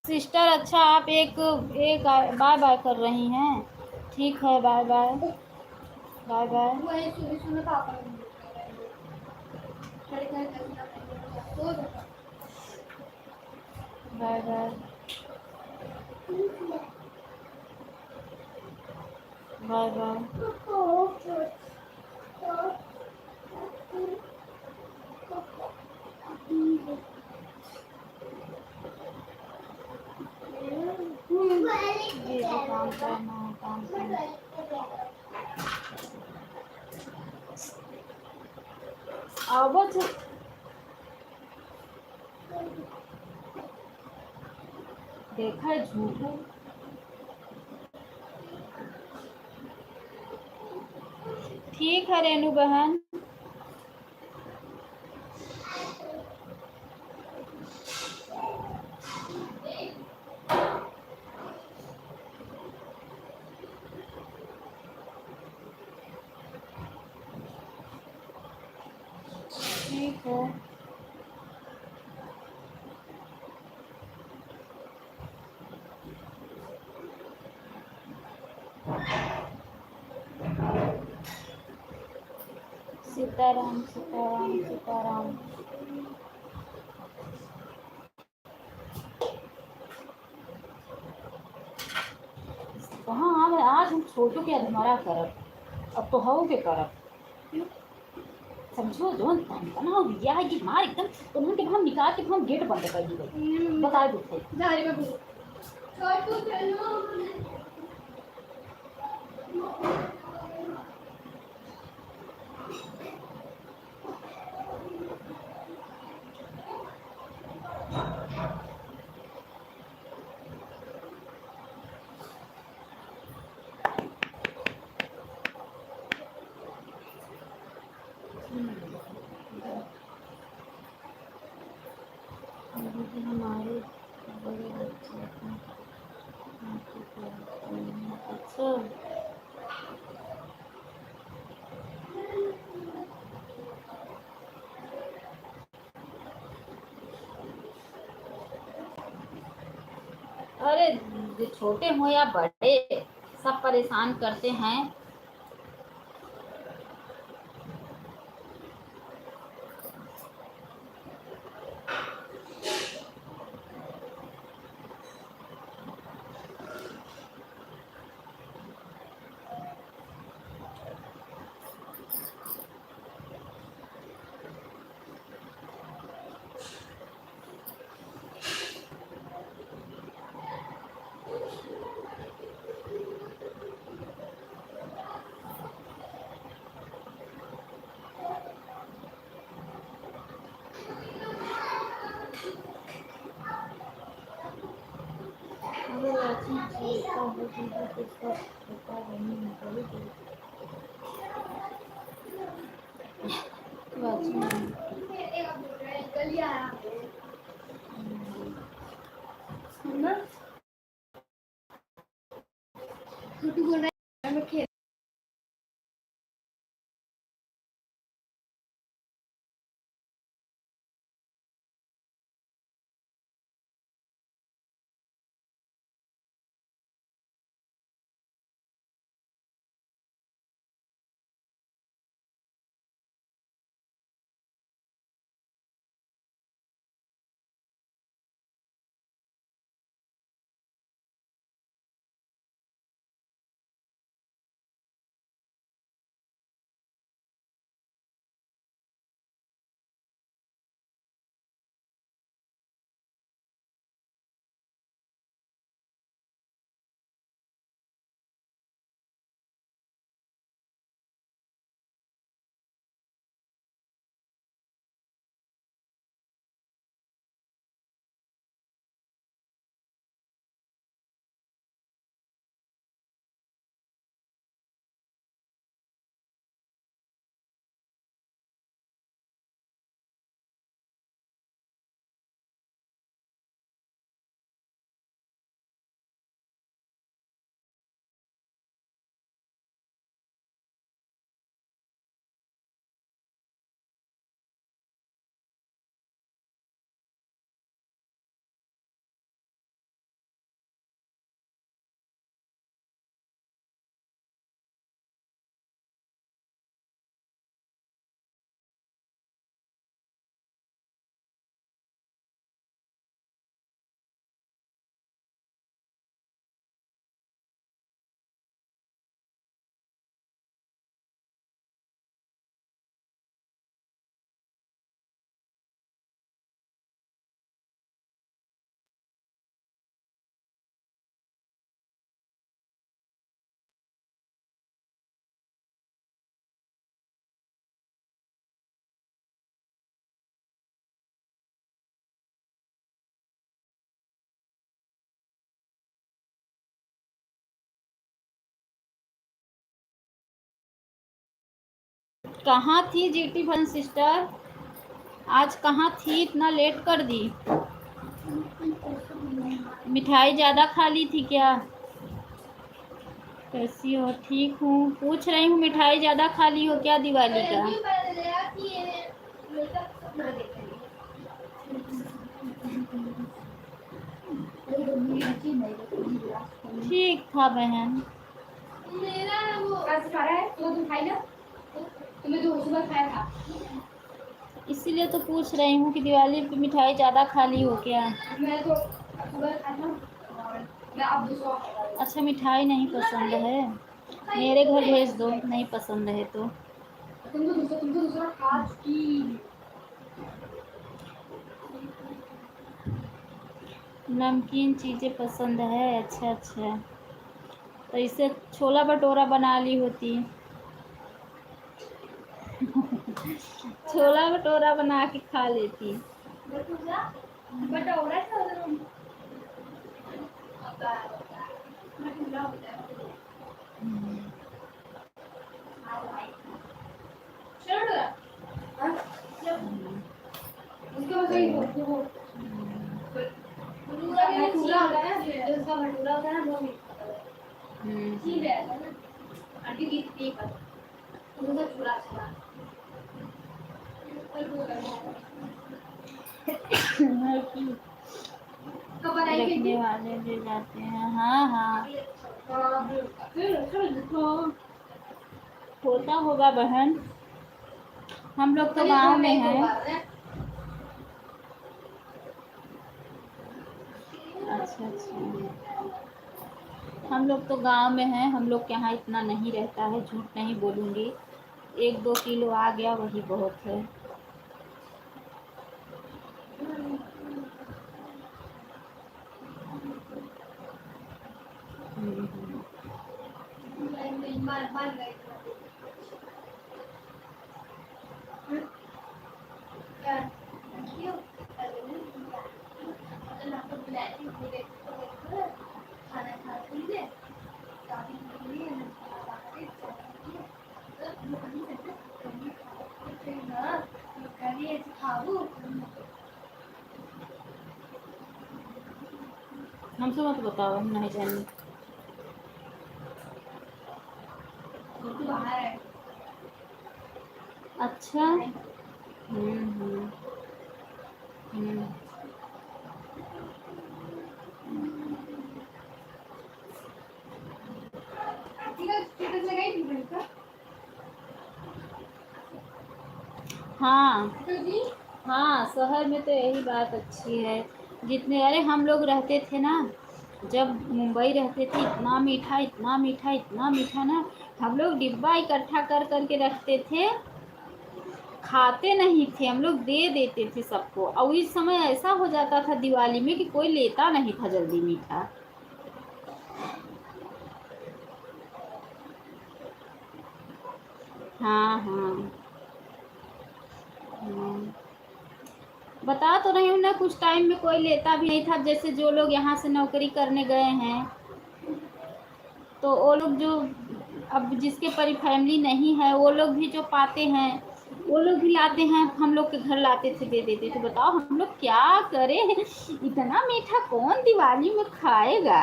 सिस्टर अच्छा आप एक एक बाय बाय कर रही हैं। ठीक है, बाय बाय। Bye bye. वही सुबह सुबह पापा ने खड़े खड़े करना पड़ेगा तो बाय बाय। Bye bye. ये जो काम करना है काम करना। आवाज देखा है झूठ है। ठीक है रेनू बहन। ठीक है। सीताराम सीताराम सीताराम। हाँ आज हम छोटू के अधमरा करब अब तो हऊ के करब समझो जो बनाओ दिया है कि मार एकदम तो उनके हम निकाल के हम गेट बंद कर दी बता देते दारी में बोलो छोटू चलो हमारे बड़े बच्चे अच्छा अरे जो छोटे हो या बड़े सब परेशान करते हैं। अगर ऐसी चीज़ होती है तो इसका पता नहीं निकली गलिया है छोटू बोल रहा है मैं खेल कहाँ थी जीटी फन सिस्टर? आज कहाँ थी, इतना लेट कर दी? मिठाई ज़्यादा खा ली थी क्या? कैसी हो? ठीक हूँ। पूछ रही हूँ मिठाई ज़्यादा खा ली हो क्या दिवाली का? ठीक था बहन। मेरा वो आज खा रहा है तो तुम खाई ना, तुम्हें जो सुबह खाया था, इसीलिए तो पूछ रही हूँ कि दिवाली पे मिठाई ज़्यादा खा ली हो क्या? मैं तो सुबह खाया था और मैं अब दूसरा खा रहा हूँ। अच्छा, मिठाई नहीं पसंद है? मेरे घर भेज दो, नहीं पसंद है तो। तुम तो दूसरा खा चुकी। नमकीन चीज़ें पसंद है? अच्छा अच्छा, तो इससे छोला भटूरा बना ली होती। छोला भटूरा बना के खा लेती। भटूरा भटूरा क्या होता है? भटूरा होता है। चलो हाँ उसके बाद वही वो भटूरा होता है ना, उसका भटूरा होता है ना वो ठीक है ना, आंटी की थी पर उसका चूड़ा चला कब आई रखने वाले ले जाते हैं। हाँ हाँ, होता होगा बहन, हम लोग तो गांव में हैं। अच्छा अच्छा, हम लोग तो गांव में हैं, हम लोग के यहाँ इतना नहीं रहता है, झूठ नहीं बोलूँगी। 1-2 किलो आ गया वही बहुत है। हमसे मत बताओ, हम नहीं जानेंगे। अच्छा। हम्म। हाँ हाँ, शहर में तो यही बात अच्छी है। जितने, अरे हम लोग रहते थे ना, जब मुंबई रहते थे, इतना मीठा इतना मीठा इतना मीठा ना, हम लोग डिब्बा इकट्ठा कर करके रखते थे, खाते नहीं थे हम लोग, दे देते थे सबको। और इस समय ऐसा हो जाता था दिवाली में कि कोई लेता नहीं था जल्दी मीठा। हाँ हाँ। हाँ। बता तो रही हूँ ना, कुछ टाइम में कोई लेता भी नहीं था। जैसे जो लोग यहाँ से नौकरी करने गए हैं, तो वो लोग जो, अब जिसके परी फैमिली नहीं है, वो लोग भी जो पाते हैं, वो लोग भी लाते हैं, हम लोग के घर लाते थे, दे देते थे। बताओ हम लोग क्या करें, इतना मीठा कौन दिवाली में खाएगा।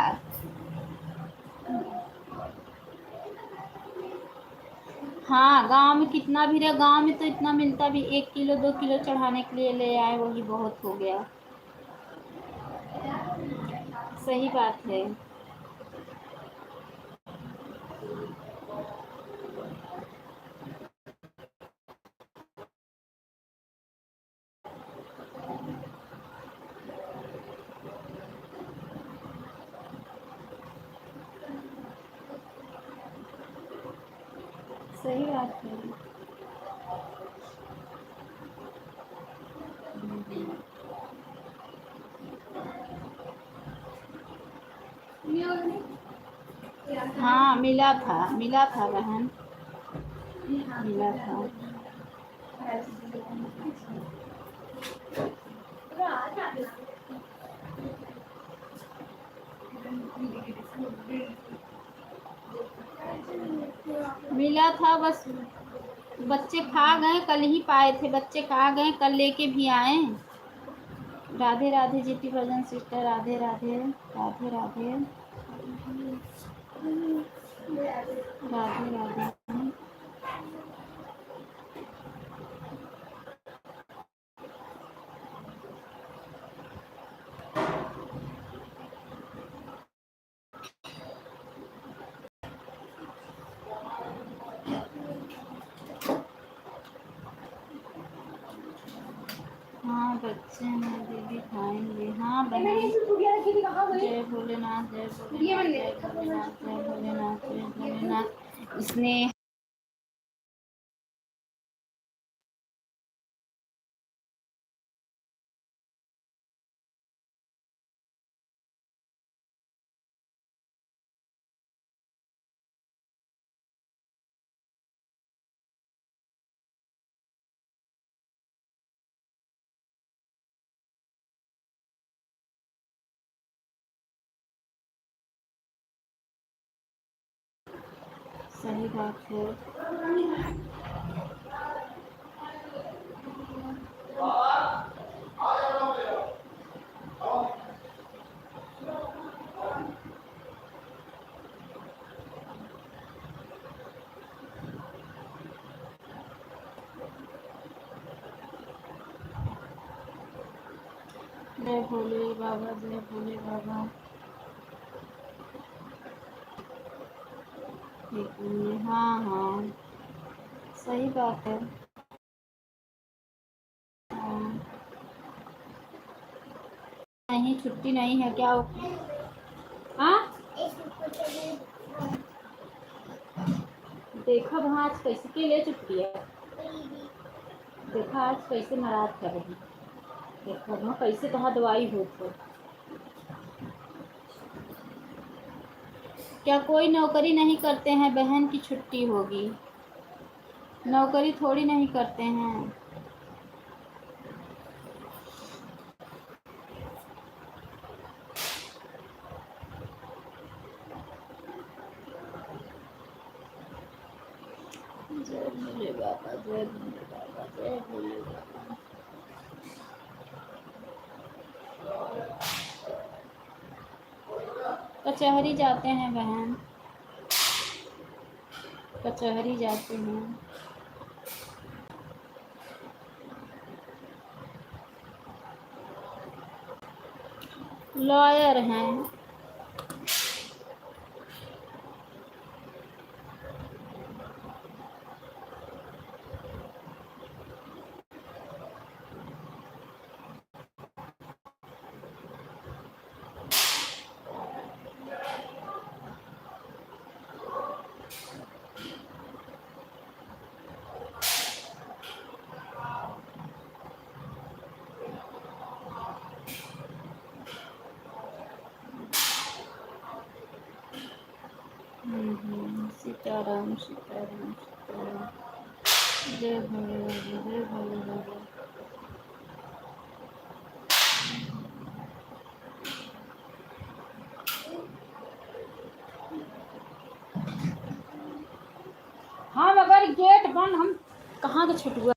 हाँ, गांव में कितना भी रहे, गांव में तो इतना मिलता भी, 1 किलो 2 किलो चढ़ाने के लिए ले आए, वही बहुत हो गया। सही बात है। सही बात है। हाँ, मिला था बहन, मिला था। मिला था बस, बच्चे खा गए, कल ही पाए थे, बच्चे खा गए, कल लेके भी आए। राधे राधे जीटी भजन सिस्टर, राधे राधे राधे राधे राधे राधे। हाँ बच्चे हैं दीदी, खाएंगे। हाँ बहन। जय भोलेनाथ, जय भोलेनाथ, जय भोलेनाथ, जय भोलेनाथ, जय भोलेनाथ। इसने सही बात है। जय भोले बाबा, जय भोले बाबा। एक मिनट, हाँ हाँ सही बात है। हाँ, नहीं छुट्टी नहीं है क्या? हाँ देखा वहाँ आज कैसे के लिए छुट्टी है। देखा आज कैसे नाराज कर रही। देखा वहाँ कैसे कहाँ दवाई हो तो। क्या कोई नौकरी नहीं करते हैं बहन की छुट्टी होगी? नौकरी थोड़ी नहीं करते हैं। जय भोले बाबा, जय भोले बाबा, जय भोले बाबा। कचहरी जाते हैं बहन, कचहरी जाते हैं। लॉयर हैं। सीताराम सीताराम सीताराम। जय भोले बाबा, जय भोले बाबा। हाँ मगर गेट बंद, हम कहाँ का छुटुआ।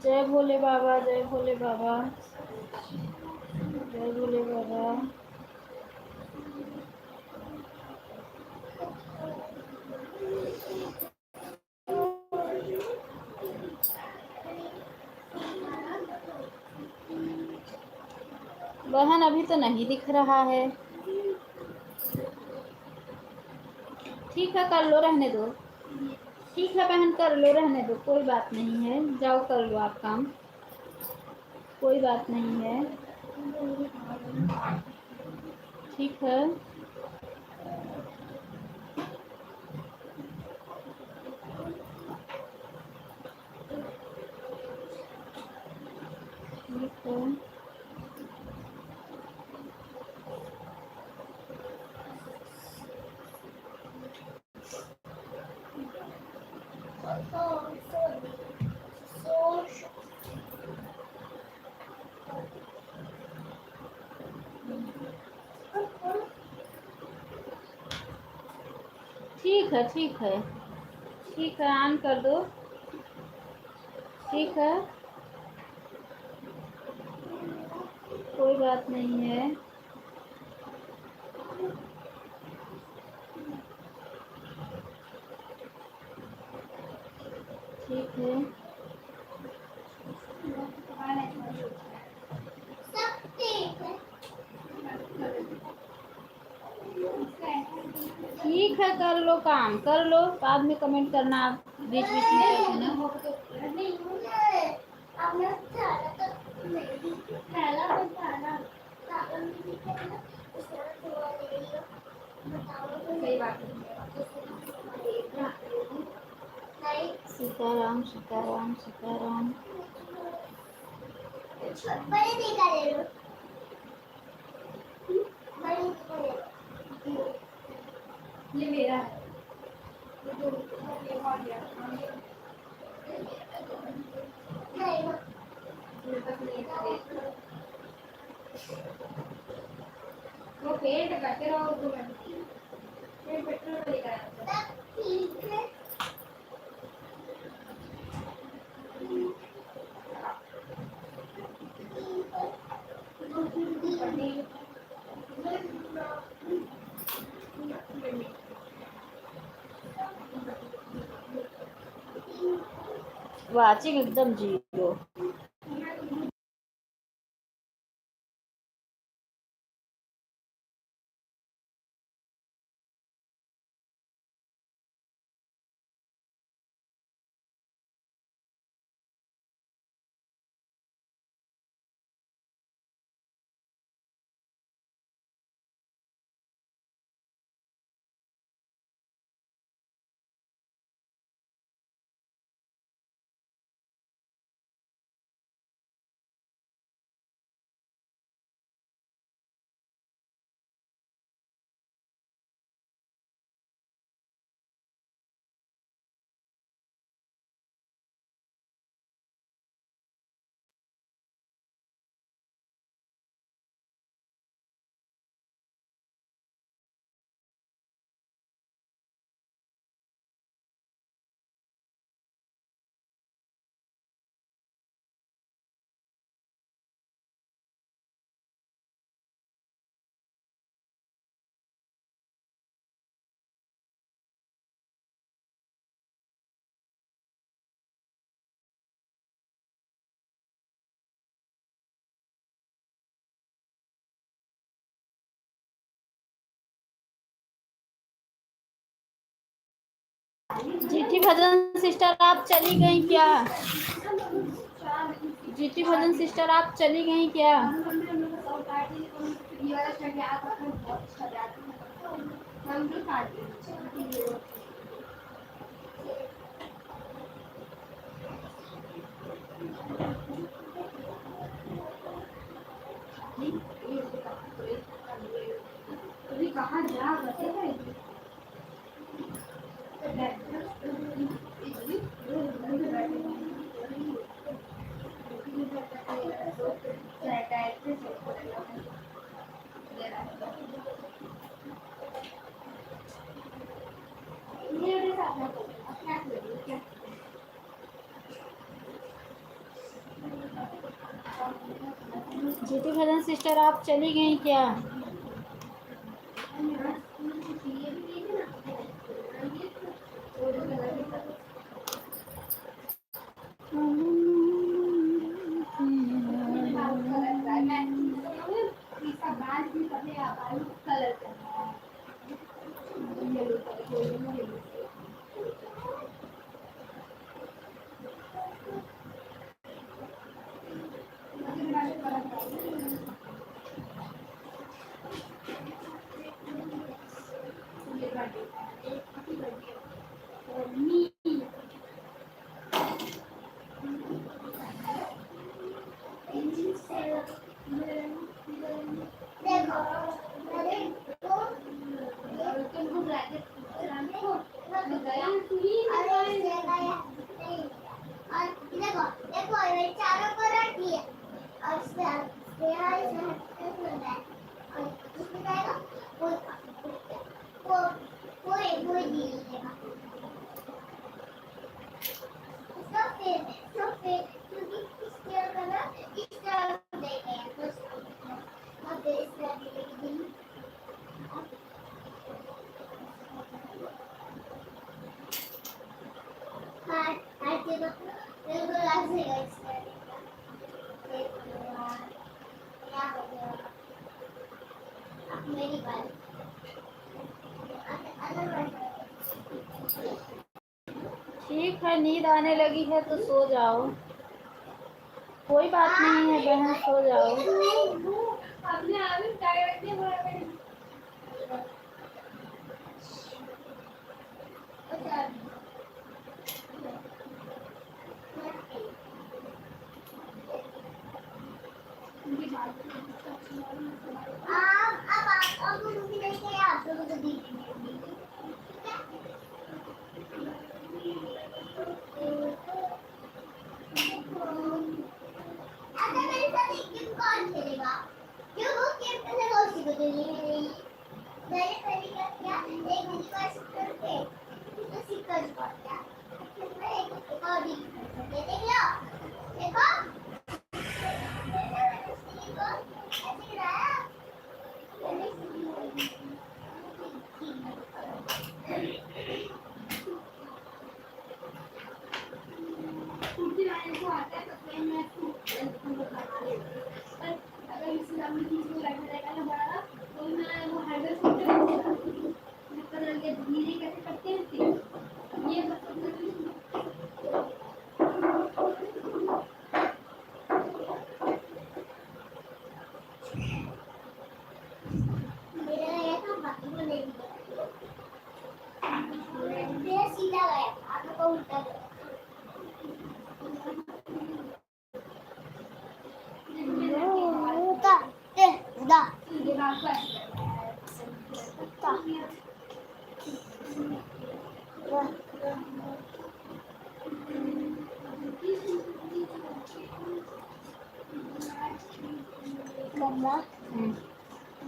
जय भोले बाबा, जय भोले बाबा, जय भोले बाबा। बहन अभी तो नहीं दिख रहा है। ठीक है, कर लो, रहने दो। ठीक है बहन, कर लो, रहने दो, कोई बात नहीं है। जाओ कर लो आप काम, कोई बात नहीं है। ठीक है। ठीक है। ठीक है, ठीक है, ठीक है, ऑन कर दो। ठीक है, कोई बात नहीं है। ठीक है। ठीक है, कर लो काम, कर लो, बाद में कमेंट करना आप बीच बीच में करके ना। सीताराम सीताराम सीताराम। ये मेरा है। वो पेंट करते रहो तो मैं पेट्रोल लेकर आता हूं। वाचिंग एकदम जीरो। जीठी भजन सिस्टर आप चली गई क्या? जीठी भजन सिस्टर आप चली गई क्या? कहाँ जा जीतू भजन सिस्टर आप चली गई क्या? ठीक है, नींद आने लगी है तो सो जाओ, कोई बात नहीं है बहन, सो जाओ।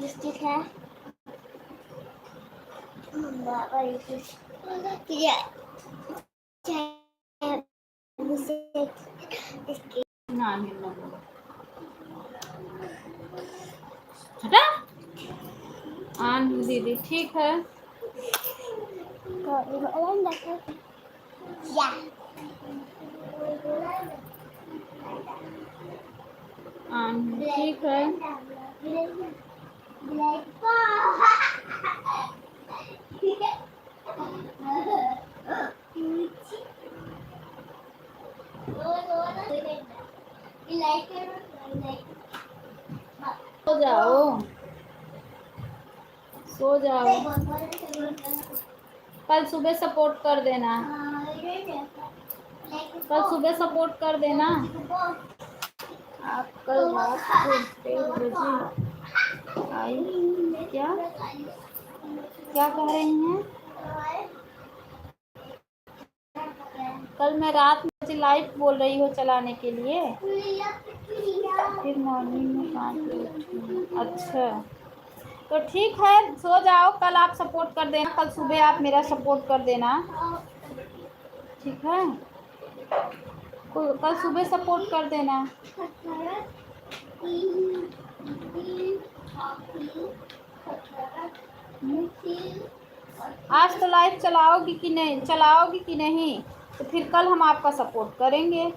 लिपस्टिक है हटा दीदी, ठीक है। ठीक है, सो जाओ, सो जाओ, कल सुबह सपोर्ट कर देना, कल सुबह सपोर्ट कर देना। आप कल रात को 1 बजे आई, क्या क्या कह रही हैं? कल मैं रात में लाइव बोल रही हूँ चलाने के लिए, फिर मॉर्निंग में 5 बजे। अच्छा तो ठीक है, सो जाओ, कल आप सपोर्ट कर देना, कल सुबह आप मेरा सपोर्ट कर देना, ठीक है? कल सुबह सपोर्ट कर देना। आज तो लाइव चलाओगी कि नहीं, तो फिर कल हम आपका सपोर्ट करेंगे।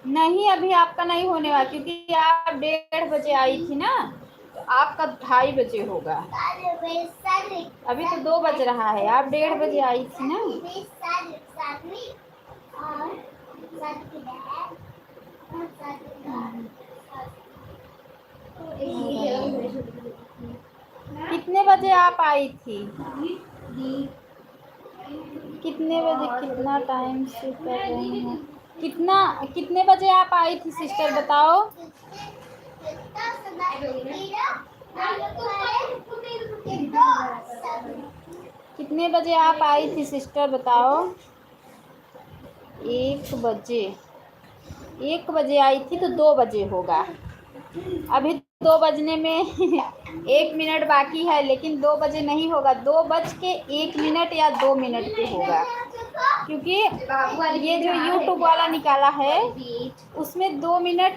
नहीं, अभी आपका नहीं होने वाला, क्योंकि आप 1:30 बजे आई थी ना, तो आपका 2:30 बजे होगा। अभी तो 2 बज रहा है, आप 1:30 बजे आई थी ना। कितने बजे आप आई थी? कितने बजे, कितना टाइम से कर रही हैं? कितने बजे आप आई थी सिस्टर, बताओ। कितने बजे आप आई थी सिस्टर, बताओ। 1 बजे आई थी, तो 2 बजे होगा। अभी 2 बजने में 1 मिनट बाकी है, लेकिन 2 बजे नहीं होगा, 2:01 या 2 मिनट पे होगा, क्योंकि ये जो यूट्यूब वाला निकाला है उसमें 2 मिनट,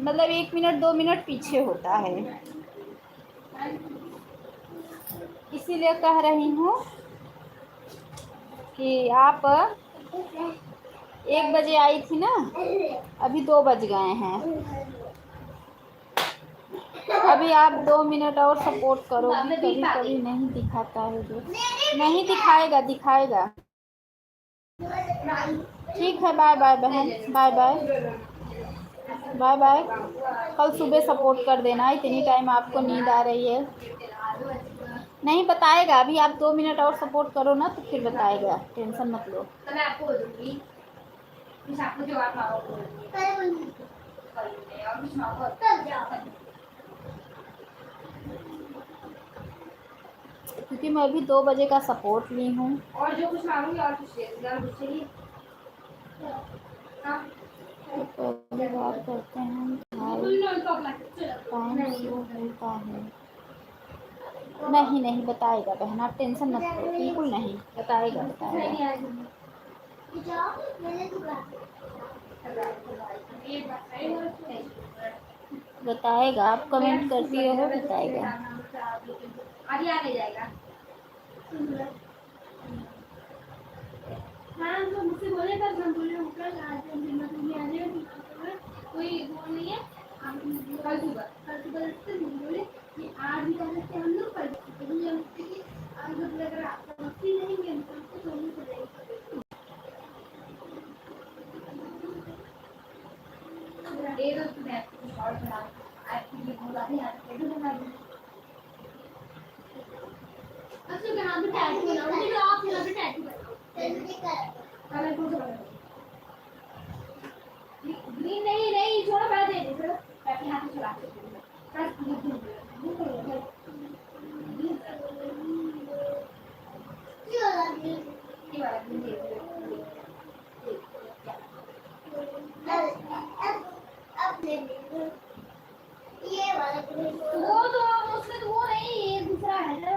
मतलब 1 मिनट 2 मिनट पीछे होता है, इसीलिए कह रही हूँ कि आप 1 बजे आई थी ना, अभी 2 बज गए हैं। अभी आप 2 मिनट और सपोर्ट करोगी, कभी कभी नहीं दिखाता है, जो नहीं दिखाएगा। ठीक है, बाय बाय बहन, बाय बाय। कल सुबह सपोर्ट कर देना, इतनी टाइम आपको नींद आ रही है। नहीं बताएगा, अभी आप 2 मिनट और सपोर्ट करो ना, तो फिर बताएगा, टेंशन मत लो। क्योंकि मैं अभी 2 बजे का सपोर्ट ली हूँ। और जो कुछ मांगूंगी और कुछ तो पहली बार करते हैं, टाइम शो होता है। नहीं बताएगा बहन, आप टेंशन मत लो, बिल्कुल नहीं बताएगा। बताएगा, आप कमेंट करती रहो, बताएगा। अभी आने जाएगा। हाँ, तो मुझसे बोले था, मैं बोले कल आज आ जाएगा, कोई वो नहीं है, कल सुबह से बोले कि आज ही कर सकते हम लोग, कल आज अगर आपका मस्ती नहीं है तो सोने पड़ेगा। नहीं छोड़ो, मैं दे दी, चलो बैठे हाथ में चला ये वाला वो तो उसमें तो वो नहीं, ये दूसरा है ना।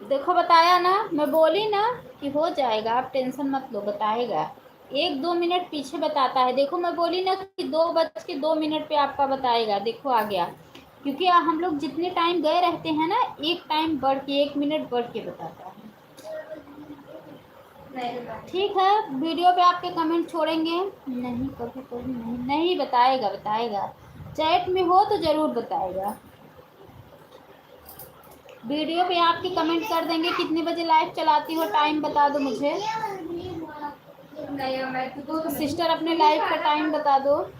देखो बताया ना, मैं बोली ना कि हो जाएगा, आप टेंशन मत लो, बताएगा। 1-2 मिनट पीछे बताता है, देखो मैं बोली ना कि 2:02 पे आपका बताएगा, देखो आ गया। क्योंकि हम लोग जितने टाइम गए रहते हैं ना, एक टाइम बढ़ के 1 मिनट बढ़ के बताता है। ठीक है, वीडियो पे आपके कमेंट छोड़ेंगे नहीं, कभी नहीं बताएगा। चैट में हो तो ज़रूर बताएगा। वीडियो पे आपके कमेंट कर देंगे, कितने बजे लाइव चलाती हो, टाइम बता दो मुझे। सिस्टर अपने लाइव का टाइम बता दो।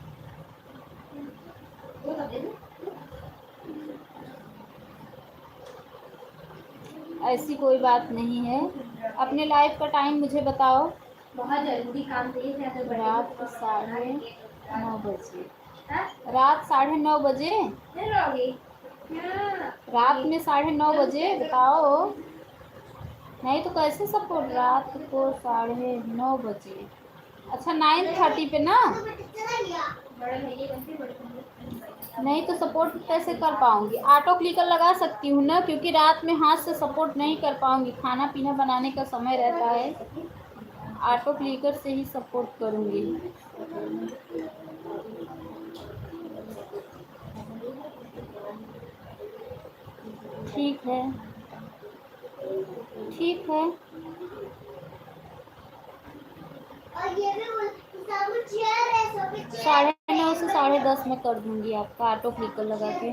ऐसी कोई बात नहीं है, अपने लाइव का टाइम मुझे बताओ। बहुत जरूरी काम थे। रात 9:30 बजे, रात 9:30 बजे, रात में 9:30 बजे बताओ। नहीं तो कैसे सपोर्ट, रात को 9:30 बजे, अच्छा 9:30 पे ना। नहीं तो सपोर्ट कैसे कर पाऊंगी, ऑटो क्लिकर लगा सकती हूँ ना, क्योंकि रात में हाथ से सपोर्ट नहीं कर पाऊंगी, खाना पीना बनाने का समय रहता है। ऑटो क्लिकर से ही सपोर्ट करूँगी। ठीक है, ठीक है। और ये भी 9:30 से 10:30 में कर दूँगी आपका ऑटो क्लिकर लगा के।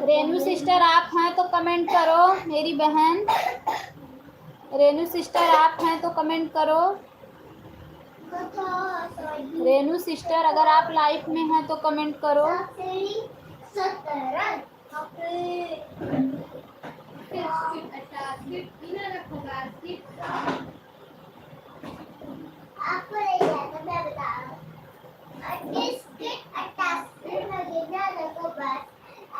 रेनू सिस्टर आप हैं तो कमेंट करो मेरी बहन। रेनू सिस्टर आप हैं तो कमेंट करो। रेनू सिस्टर अगर आप लाइव में हैं तो कमेंट करो। आपको नहीं आता मैं बता रहा हूँ।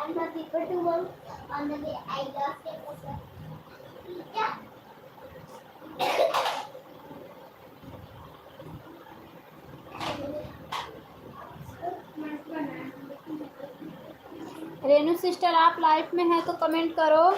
I'm not people to work on the way I lost it. Yeah. Renu sister आप लाइव में हैं तो कमेंट करो।